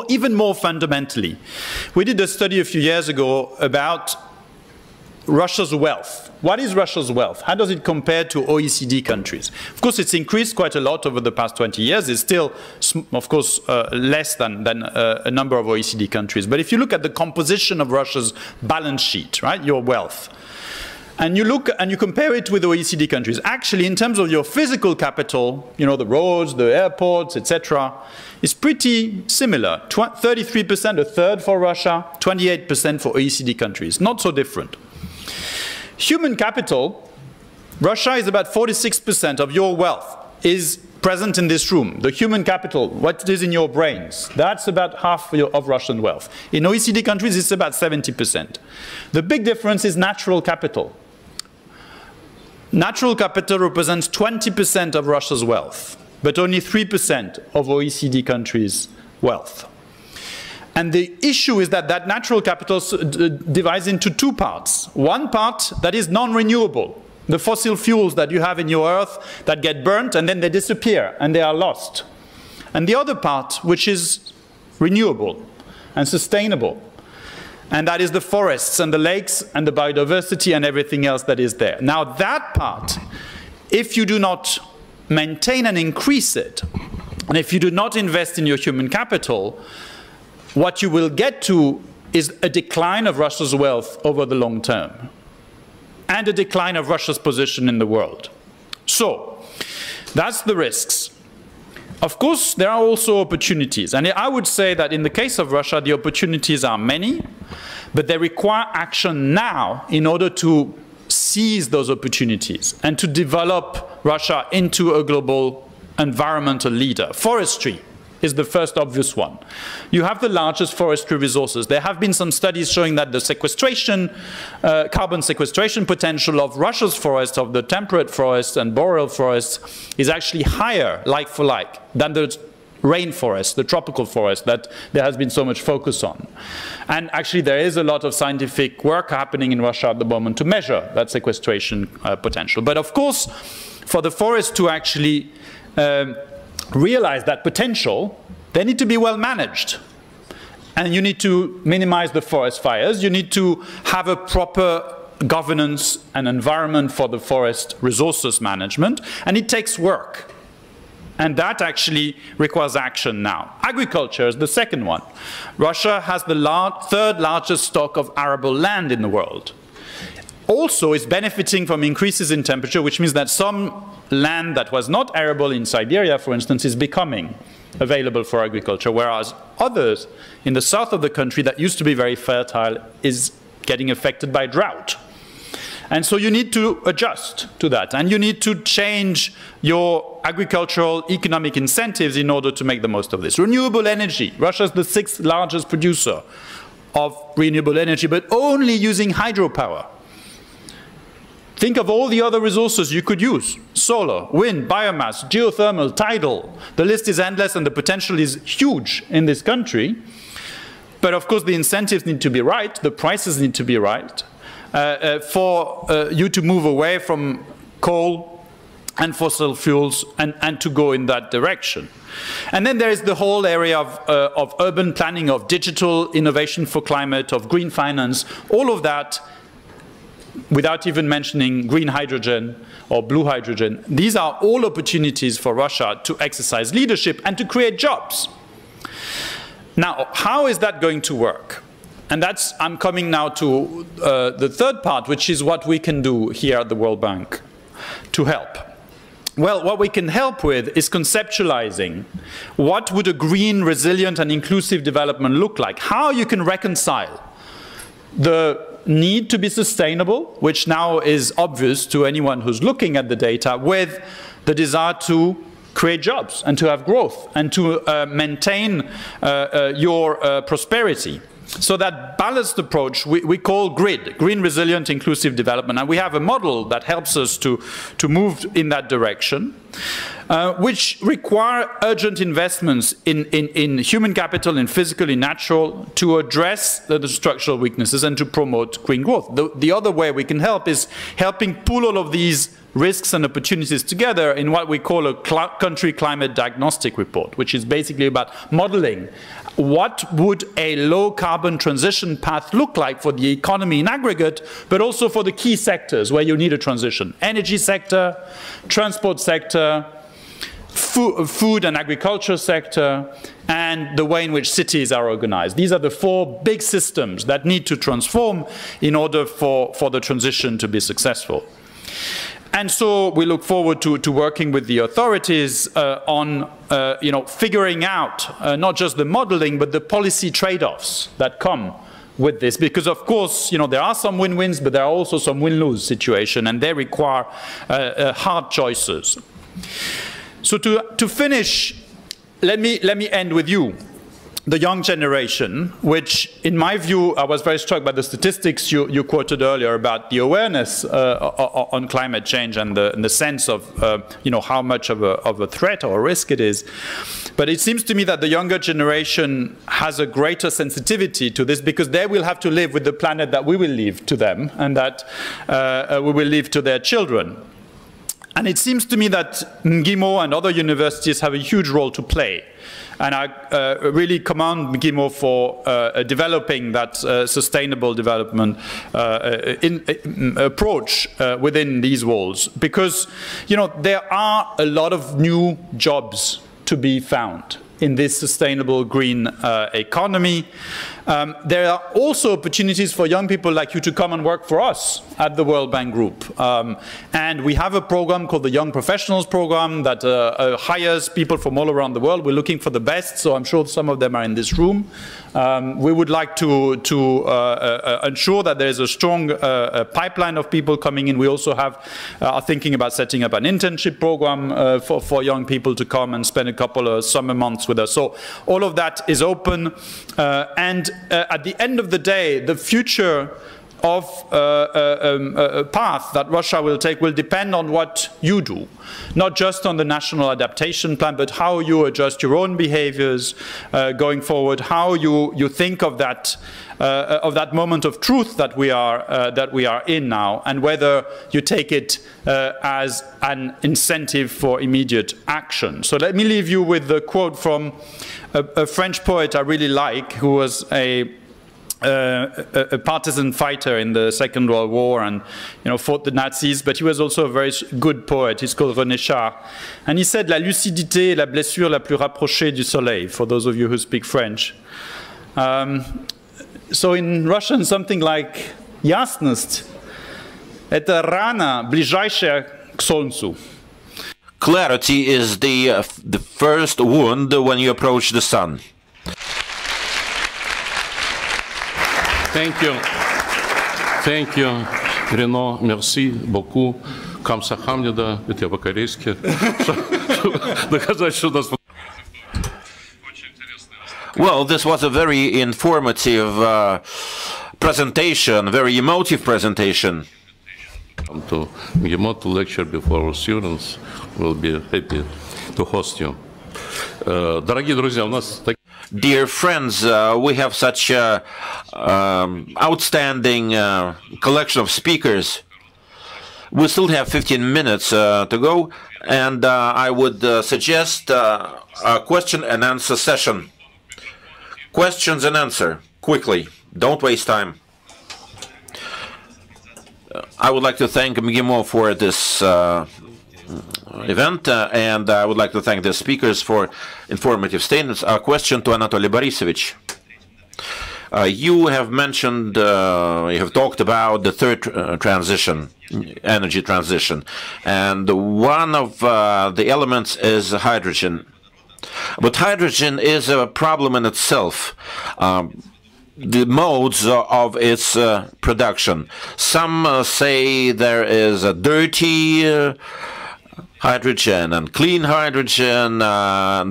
Even more fundamentally, we did a study a few years ago about Russia's wealth. What is Russia's wealth? How does it compare to OECD countries? Of course, it's increased quite a lot over the past 20 years. It's still, of course, less than a number of OECD countries. But if you look at the composition of Russia's balance sheet, right, your wealth, and you look and you compare it with OECD countries, actually, in terms of your physical capital, you know, the roads, the airports, etc., is pretty similar. 33%, a third for Russia, 28% for OECD countries. Not so different. Human capital, Russia is about 46% of your wealth is present in this room, the human capital, what is in your brains, that's about half of Russian wealth. In OECD countries, it's about 70%. The big difference is natural capital. Natural capital represents 20% of Russia's wealth, but only 3% of OECD countries' wealth. And the issue is that that natural capital divides into two parts. One part that is non-renewable, the fossil fuels that you have in your earth that get burnt and then they disappear and they are lost. And the other part, which is renewable and sustainable, and that is the forests and the lakes and the biodiversity and everything else that is there. Now that part, if you do not maintain and increase it, and if you do not invest in your human capital, what you will get to is a decline of Russia's wealth over the long term, and a decline of Russia's position in the world. So, that's the risks. Of course, there are also opportunities, and I would say that in the case of Russia, the opportunities are many, but they require action now in order to seize those opportunities and to develop Russia into a global environmental leader. Forestry is the first obvious one. You have the largest forestry resources. There have been some studies showing that the sequestration, carbon sequestration potential of Russia's forests, of the temperate forests and boreal forests, is actually higher, like for like, than the rainforest, the tropical forest that there has been so much focus on. And actually there is a lot of scientific work happening in Russia at the moment to measure that sequestration potential. But of course, for the forest to actually realize that potential, they need to be well managed. And you need to minimize the forest fires. You need to have a proper governance and environment for the forest resources management. And it takes work. And that actually requires action now. Agriculture is the second one. Russia has the third largest stock of arable land in the world. Also is benefiting from increases in temperature, which means that some land that was not arable in Siberia, for instance, is becoming available for agriculture, whereas others in the south of the country that used to be very fertile is getting affected by drought. And so you need to adjust to that, and you need to change your agricultural economic incentives in order to make the most of this. Renewable energy. Russia is the 6th largest producer of renewable energy, but only using hydropower. Think of all the other resources you could use. Solar, wind, biomass, geothermal, tidal. The list is endless and the potential is huge in this country. But of course the incentives need to be right, the prices need to be right, for you to move away from coal and fossil fuels and to go in that direction. And then there is the whole area of urban planning, of digital innovation for climate, of green finance, all of that, without even mentioning green hydrogen or blue hydrogen. These are all opportunities for Russia to exercise leadership and to create jobs. Now, how is that going to work? And that's, I'm coming now to the third part, which is what we can do here at the World Bank to help. Well, what we can help with is conceptualizing what would a green, resilient, and inclusive development look like. How you can reconcile the need to be sustainable, which now is obvious to anyone who's looking at the data, with the desire to create jobs and to have growth and to maintain your prosperity. So that balanced approach we call GRID, Green, Resilient, Inclusive Development, and we have a model that helps us to move in that direction, which require urgent investments in human capital, in physical, in natural, to address the structural weaknesses and to promote green growth. The other way we can help is helping pull all of these risks and opportunities together in what we call a country climate diagnostic report, which is basically about modeling what would a low carbon transition path look like for the economy in aggregate, but also for the key sectors where you need a transition. Energy sector, transport sector, food and agriculture sector, and the way in which cities are organized. These are the 4 big systems that need to transform in order for the transition to be successful. And so we look forward to working with the authorities on figuring out not just the modeling, but the policy trade-offs that come with this. Because of course, there are some win-wins, but there are also some win-lose situations, and they require hard choices. So to finish, let me end with you. The young generation, which in my view, I was very struck by the statistics you quoted earlier about the awareness on climate change and the sense of how much of a threat or a risk it is. But it seems to me that the younger generation has a greater sensitivity to this because they will have to live with the planet that we will leave to them and that we will leave to their children. And it seems to me that MGIMO and other universities have a huge role to play. And I really commend MGIMO for developing that sustainable development approach within these walls. Because, there are a lot of new jobs to be found in this sustainable green economy. There are also opportunities for young people like you to come and work for us at the World Bank Group. And we have a program called the Young Professionals Program that hires people from all around the world. We're looking for the best, so I'm sure some of them are in this room. We would like to ensure that there is a strong pipeline of people coming in. We also are thinking about setting up an internship program for young people to come and spend a couple of summer months with us. So all of that is open. And at the end of the day, the future of a path that Russia will take will depend on what you do, not just on the national adaptation plan, but how you adjust your own behaviors going forward, how you think of that moment of truth that we are in now, and whether you take it as an incentive for immediate action. So let me leave you with the quote from a French poet I really like, who was a partisan fighter in the Second World War and fought the Nazis, but he was also a very good poet. He's called Renaud. And he said, "La lucidité est la blessure la plus rapprochée du soleil," for those of you who speak French. So in Russian, something like "Ясность – это рана, ближайшая к солнцу." Clarity is the first wound when you approach the sun. Thank you. Thank you, Renaud. Merci beaucoup. Камсахамнида, это по-корейски. Доказать, что нас... Well, this was a very informative presentation, very emotive presentation. To MGIMO to lecture before our students. We'll be happy to host you. Дорогие друзья, у нас... Dear friends, we have such outstanding collection of speakers. We still have 15 minutes to go, and I would suggest a question and answer session. Questions and answer, quickly. Don't waste time. I would like to thank MGIMO for this event, and I would like to thank the speakers for informative statements. A question to Anatoly Borisovich. You have mentioned, you have talked about the third transition, energy transition, and one of the elements is hydrogen. But hydrogen is a problem in itself. The modes of its production. Some say there is a dirty hydrogen and clean hydrogen.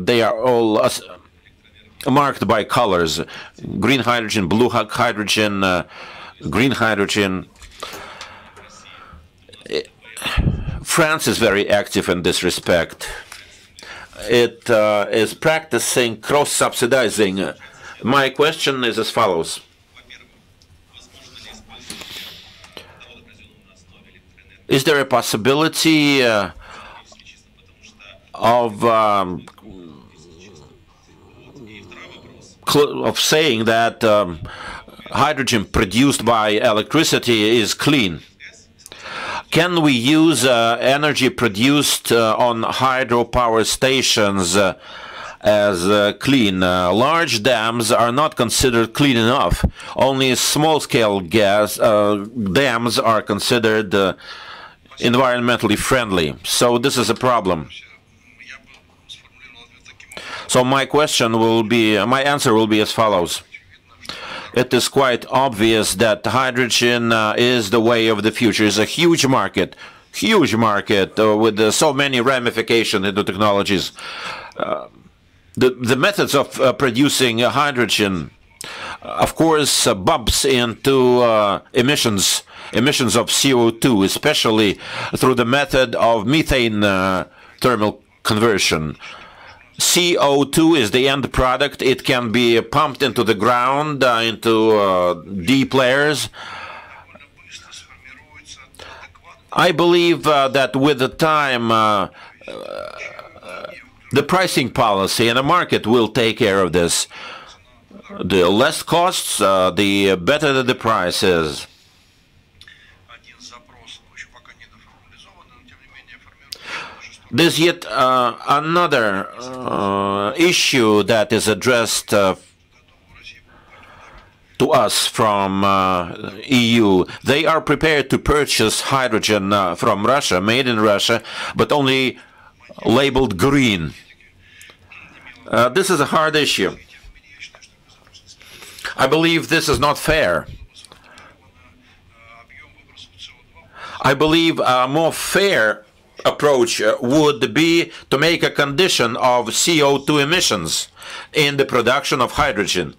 They are all marked by colors: green hydrogen, blue hydrogen, green hydrogen. France is very active in this respect. It is practicing cross-subsidizing. My question is as follows. Is there a possibility of saying that hydrogen produced by electricity is clean? Can we use energy produced on hydropower stations as clean? Large dams are not considered clean enough. Only small-scale dams are considered environmentally friendly. So this is a problem. So my answer will be as follows. It is quite obvious that hydrogen is the way of the future. It's a huge market, huge market with so many ramifications into technologies. The methods of producing hydrogen, of course, bumps into emissions of CO2, especially through the method of methane thermal conversion. CO2 is the end product. It can be pumped into the ground, into deep layers. I believe that with the time, the pricing policy and the market will take care of this. The less costs, the better the price is. There's yet another issue that is addressed to us from EU. They are prepared to purchase hydrogen from Russia, made in Russia, but only labeled green. This is a hard issue. I believe this is not fair. I believe a more fair approach would be to make a condition of CO2 emissions in the production of hydrogen.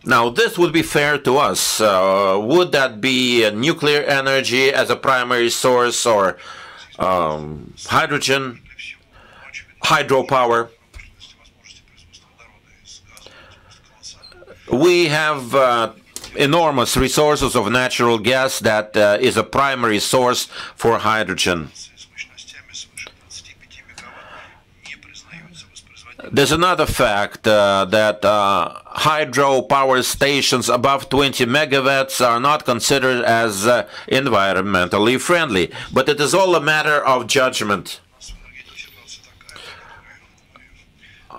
Now, this would be fair to us. Would that be nuclear energy as a primary source, or hydrogen, hydropower? We have enormous resources of natural gas that is a primary source for hydrogen. There's another fact that hydropower stations above 20 megawatts are not considered as environmentally friendly, but it is all a matter of judgment.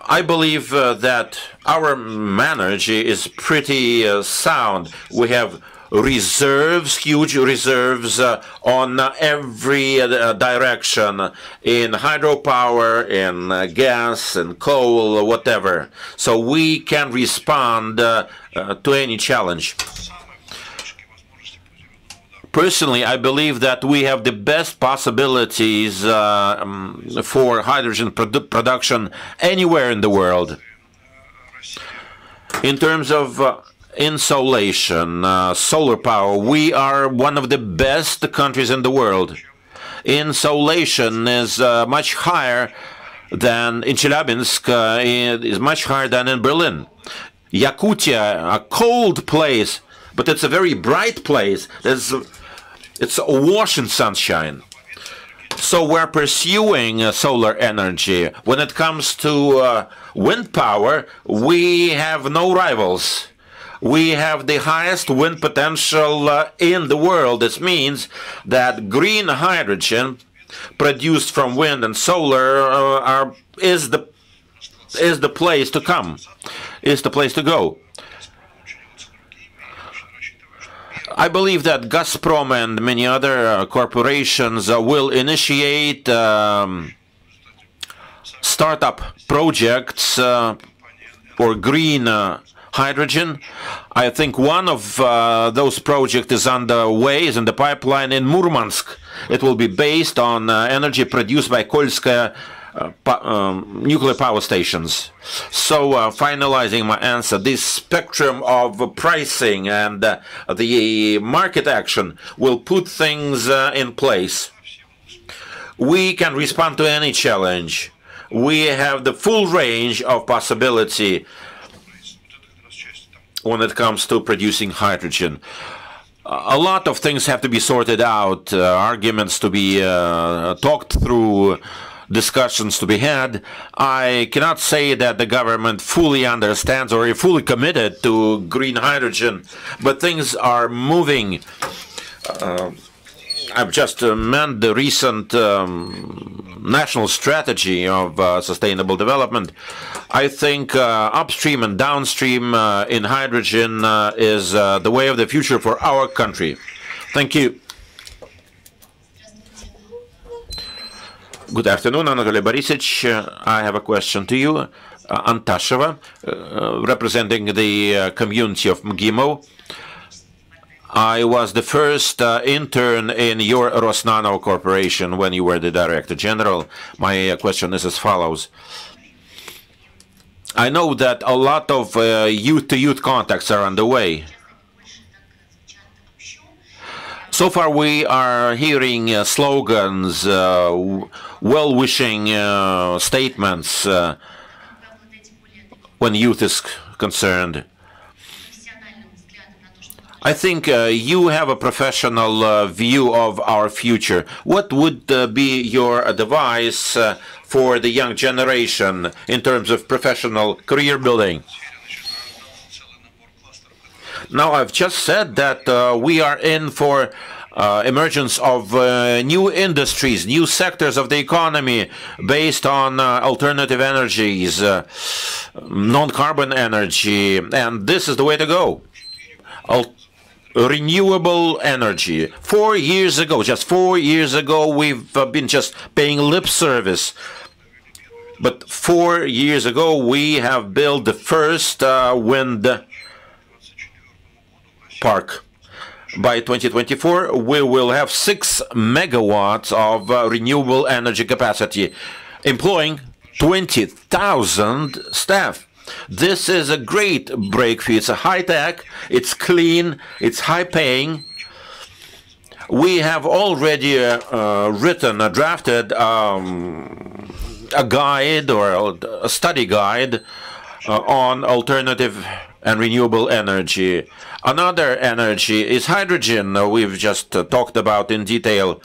I believe that our energy is pretty sound. We have reserves, huge reserves on every direction, in hydropower, in gas, and coal, whatever. So we can respond to any challenge. Personally, I believe that we have the best possibilities for hydrogen production anywhere in the world. In terms of insolation, solar power, we are one of the best countries in the world. Insolation is much higher than in Chelyabinsk, is much higher than in Berlin. Yakutia, a cold place, but it's a very bright place. It's awash in sunshine. So we're pursuing solar energy. When it comes to wind power, we have no rivals. We have the highest wind potential in the world. This means that green hydrogen produced from wind and solar is the place to come, is the place to go. I believe that Gazprom and many other corporations will initiate startup projects for green hydrogen. I think one of those projects is underway, is in the pipeline in Murmansk. It will be based on energy produced by Kolskaya nuclear power stations. So, finalizing my answer, this spectrum of pricing and the market action will put things in place. We can respond to any challenge. We have the full range of possibility when it comes to producing hydrogen. A lot of things have to be sorted out, arguments to be talked through, discussions to be had. I cannot say that the government fully understands or is fully committed to green hydrogen, but things are moving. I've just meant the recent national strategy of sustainable development. I think upstream and downstream in hydrogen is the way of the future for our country. Thank you. Good afternoon, Anatoly Borisovich. I have a question to you. Antasheva, representing the community of MGIMO. I was the first intern in your Rosnano Corporation when you were the Director General. My question is as follows. I know that a lot of youth-to-youth contacts are underway. So far we are hearing slogans, well-wishing statements when youth is concerned. I think you have a professional view of our future. What would be your advice for the young generation in terms of professional career building? Now, I've just said that we are in for emergence of new industries, new sectors of the economy based on alternative energies, non-carbon energy, and this is the way to go. Renewable energy. 4 years ago, just 4 years ago, we've been just paying lip service. But 4 years ago, we have built the first wind park. By 2024, we will have 6 megawatts of renewable energy capacity, employing 20,000 staff. This is a great breakthrough. It's a high-tech, it's clean, it's high-paying. We have already drafted a guide or a study guide on alternative and renewable energy. Another energy is hydrogen, we've just talked about in detail.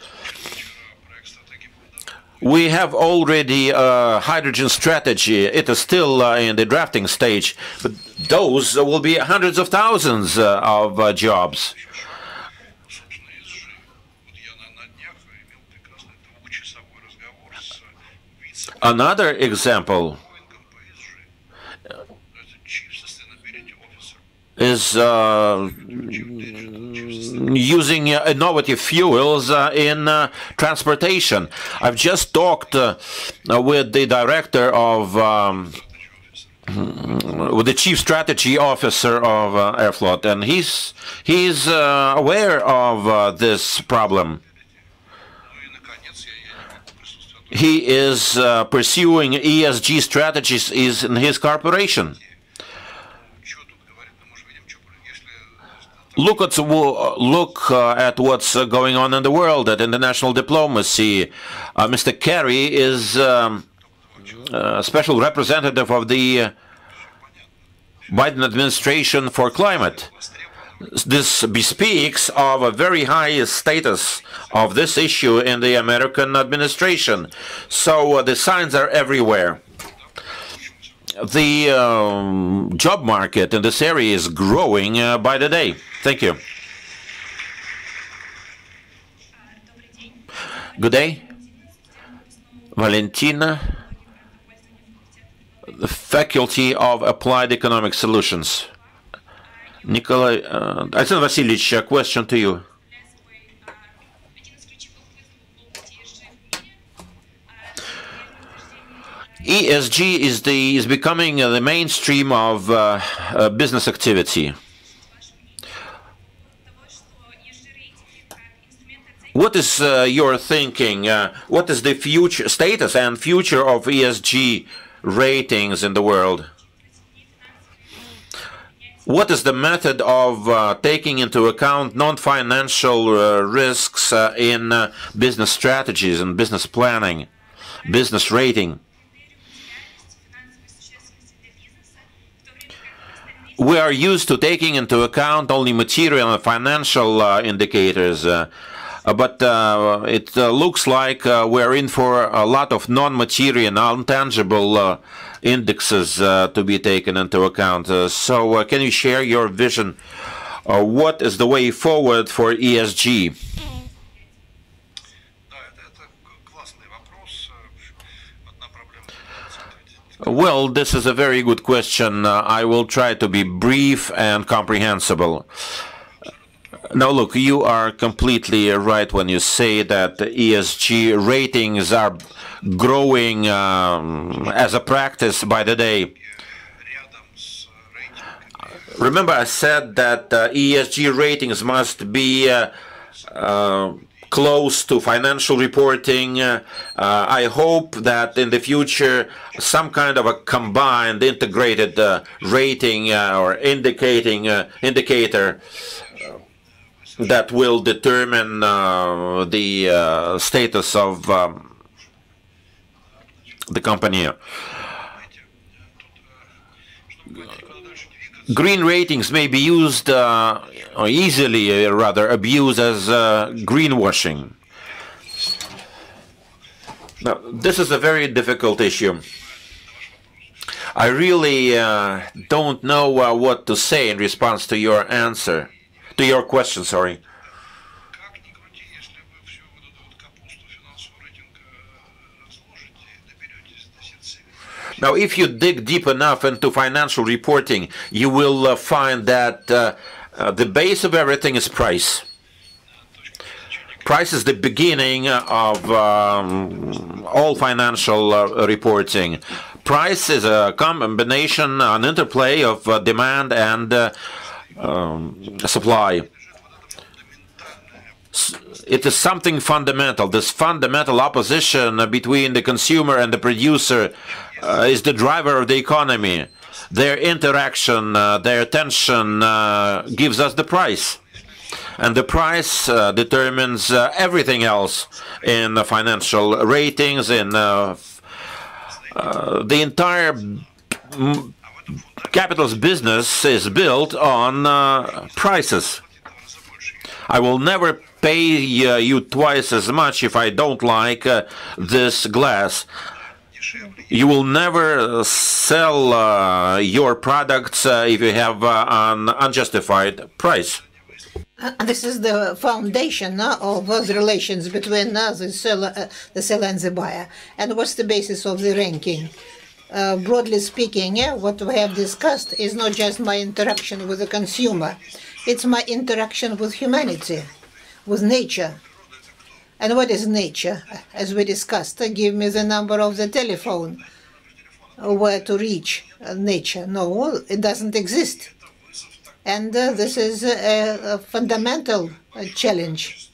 We have already a hydrogen strategy. It is still in the drafting stage, but those will be hundreds of thousands of jobs. Another example is using innovative fuels in transportation. I've just talked with the director of, with the chief strategy officer of Airflot, and he's aware of this problem. He is pursuing ESG strategies in his corporation. Look at what's going on in the world at international diplomacy. Mr. Kerry is a special representative of the Biden administration for climate. This bespeaks of a very high status of this issue in the American administration. So the signs are everywhere. The job market in this area is growing by the day. Thank you. Good day. Valentina, the Faculty of Applied Economic Solutions. Nikolai, Alexander Vasilyevich, a question to you. ESG is becoming the mainstream of business activity. What is your thinking? What is the future status and future of ESG ratings in the world? What is the method of taking into account non-financial risks in business strategies and business planning, business rating? We are used to taking into account only material and financial indicators, but it looks like we're in for a lot of non-material, non-tangible indexes to be taken into account. So can you share your vision? What is the way forward for ESG? Well, this is a very good question. I will try to be brief and comprehensible. Now, look, you are completely right when you say that ESG ratings are growing as a practice by the day. Remember, I said that ESG ratings must be close to financial reporting. I hope that in the future some kind of a combined, integrated rating or indicator that will determine the status of the company. Green ratings may be used or easily, rather, abused as greenwashing. Now, this is a very difficult issue. I really don't know what to say in response to your answer, to your question, sorry. Now, if you dig deep enough into financial reporting, you will find that the base of everything is price. Price is the beginning of all financial reporting. Price is a combination, an interplay of demand and supply. It is something fundamental. This fundamental opposition between the consumer and the producer is the driver of the economy. Their interaction, their tension gives us the price. And the price determines everything else in the financial ratings, in the entire capitalist business is built on prices. I will never pay you twice as much if I don't like this glass. You will never sell your products if you have an unjustified price. This is the foundation of the relations between the seller and the buyer. And what's the basis of the ranking? Broadly speaking, what we have discussed is not just my interaction with the consumer. It's my interaction with humanity, with nature. And what is nature? As we discussed, give me the number of the telephone where to reach nature. No, it doesn't exist. And this is a fundamental challenge.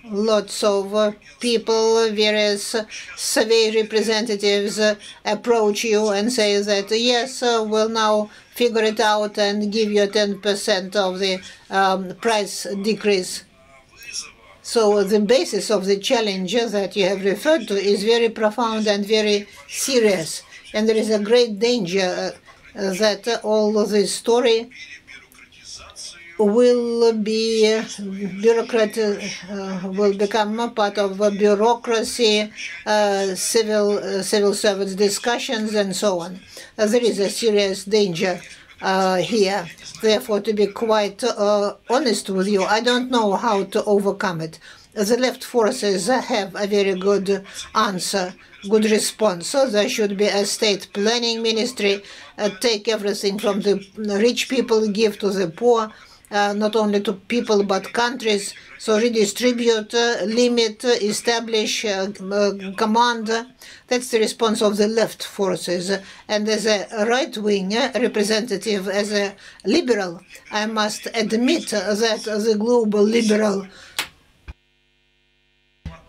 Lots of people, various survey representatives approach you and say that, yes, we'll now figure it out and give you 10% of the price decrease. So the basis of the challenge that you have referred to is very profound and very serious. And there is a great danger that all of this story will be will become part of bureaucracy, civil service discussions, and so on. There is a serious danger here. Therefore, to be quite honest with you, I don't know how to overcome it. The left forces have a very good answer, good response. So there should be a state planning ministry, take everything from the rich people, give to the poor, not only to people but countries. So redistribute, limit, establish, command. That's the response of the left forces. And as a right-wing representative, as a liberal, I must admit that the global liberal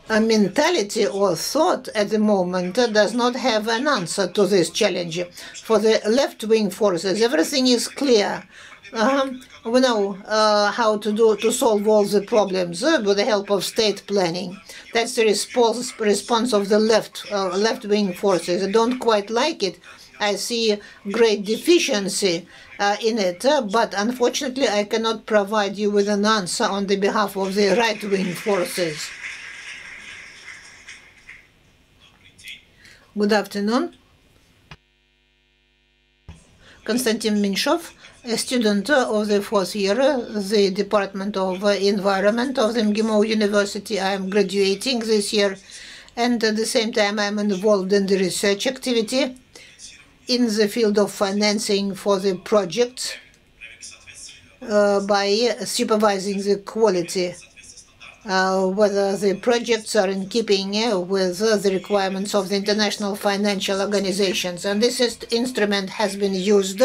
mentality or thought at the moment does not have an answer to this challenge. For the left-wing forces, everything is clear. We know how to solve all the problems with the help of state planning. That's the response of the left-wing forces. I don't quite like it. I see great deficiency in it, but unfortunately I cannot provide you with an answer on the behalf of the right-wing forces. Good afternoon. Konstantin Minshov, a student of the 4th year, the Department of Environment of the MGIMO University. I am graduating this year, and at the same time I am involved in the research activity in the field of financing for the projects by supervising the quality, whether the projects are in keeping with the requirements of the international financial organizations. And this instrument has been used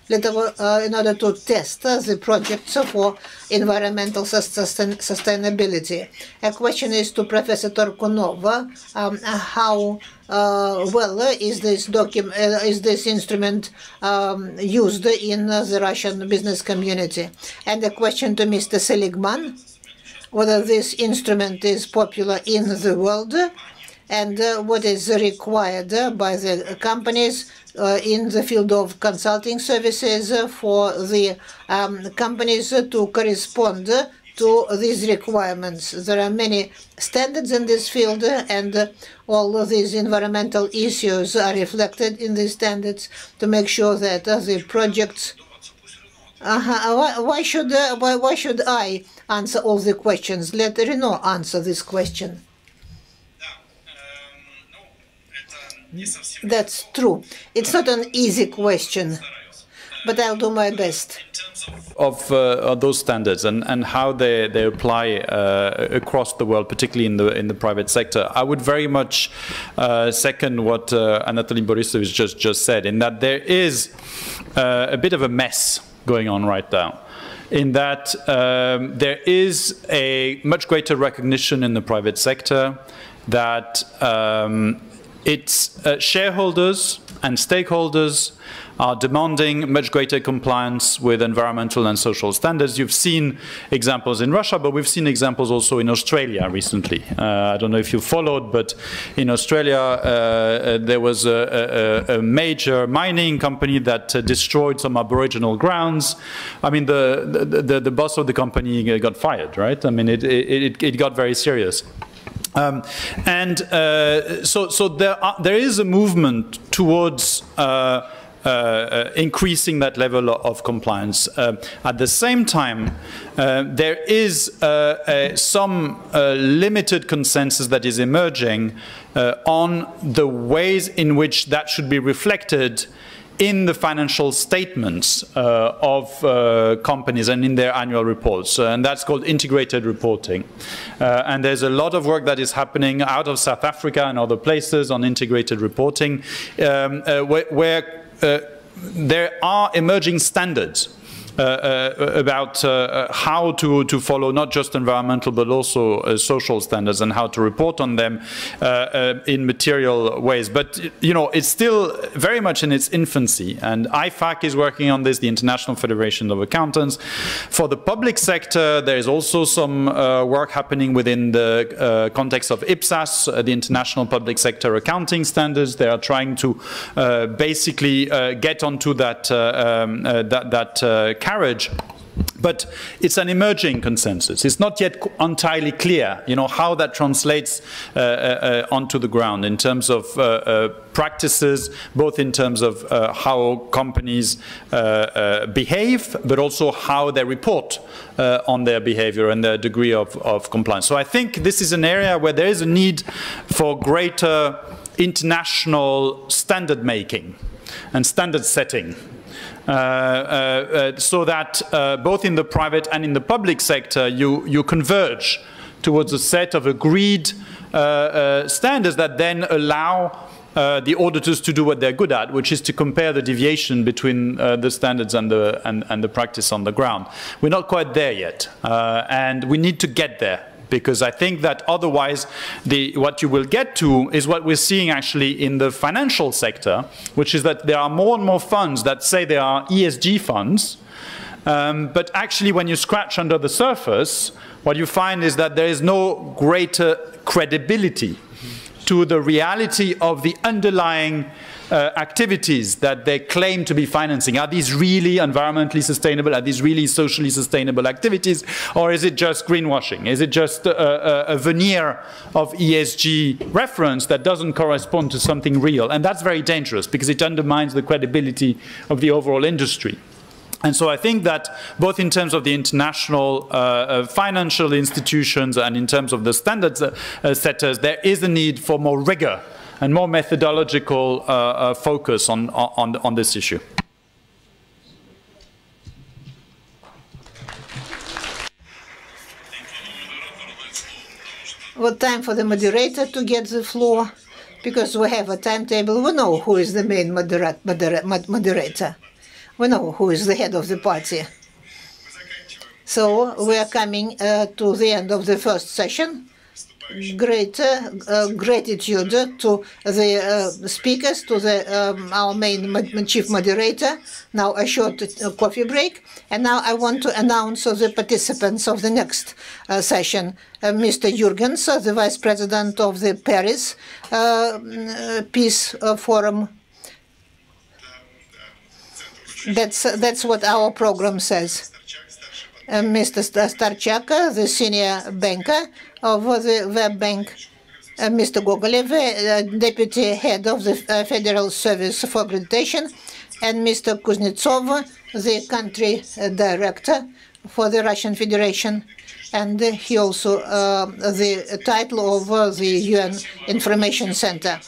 in order to test the projects for environmental sustainability. A question is to Professor Torkunova: how well is this instrument used in the Russian business community? And a question to Mr. Seligmann: whether this instrument is popular in the world, and what is required by the companies in the field of consulting services for the companies to correspond to these requirements. There are many standards in this field, and all of these environmental issues are reflected in these standards to make sure that the projects... Why should I answer all the questions? Let Renaud answer this question. That's true. It's not an easy question, but I'll do my best. Of those standards and how they apply across the world, particularly in the private sector, I would very much second what Anatoly Borisovich just said, in that there is a bit of a mess going on right now, in that there is a much greater recognition in the private sector that its shareholders and stakeholders are demanding much greater compliance with environmental and social standards. You've seen examples in Russia, but we've seen examples also in Australia recently. I don't know if you followed, but in Australia there was a major mining company that destroyed some Aboriginal grounds. I mean, the boss of the company got fired, right? I mean, it got very serious. So there is a movement towards increasing that level of compliance. At the same time, there is some limited consensus that is emerging on the ways in which that should be reflected in the financial statements of companies and in their annual reports, and that's called integrated reporting. And there's a lot of work that is happening out of South Africa and other places on integrated reporting, where there are emerging standards about how to follow not just environmental but also social standards, and how to report on them in material ways. But you know, it's still very much in its infancy, and IFAC is working on this, the International Federation of Accountants. For the public sector, there is also some work happening within the context of IPSAS, the International Public Sector Accounting Standards. They are trying to basically get onto that carriage. But it's an emerging consensus. It's not yet entirely clear, you know, how that translates onto the ground in terms of practices, both in terms of how companies behave, but also how they report on their behavior and their degree of compliance. So I think this is an area where there is a need for greater international standard making and standard setting. So that both in the private and in the public sector, you converge towards a set of agreed standards that then allow the auditors to do what they're good at, which is to compare the deviation between the standards and the practice on the ground. We're not quite there yet, and we need to get there. Because I think that otherwise what you will get to is what we're seeing actually in the financial sector, which is that there are more and more funds that say they are ESG funds, but actually when you scratch under the surface, what you find is that there is no greater credibility to the reality of the underlying activities that they claim to be financing. Are these really environmentally sustainable? Are these really socially sustainable activities? Or is it just greenwashing? Is it just a veneer of ESG reference that doesn't correspond to something real? And that's very dangerous because it undermines the credibility of the overall industry. And so I think that both in terms of the international financial institutions and in terms of the standards setters, there is a need for more rigor and more methodological focus on this issue. Well, time for the moderator to get the floor, because we have a timetable. We know who is the main moderator. We know who is the head of the party. So we are coming to the end of the first session. Great gratitude to the speakers, to our main chief moderator. Now a short coffee break. And now I want to announce the participants of the next session. Mr. Jurgens, the Vice President of the Paris Peace Forum. That's what our program says. Mr. Starchak, the senior banker of the Web Bank, Mr. Gogolev, deputy head of the Federal Service for Accreditation, and Mr. Kuznetsov, the country director for the Russian Federation, and he also the title of the UN Information Center.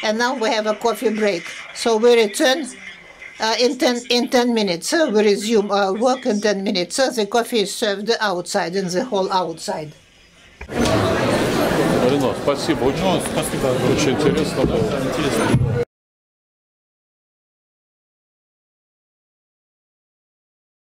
And now we have a coffee break. So we return in 10 minutes. We resume our work in 10 minutes. The coffee is served outside, in the hall outside. Renaud, спасибо. Очень интересно было.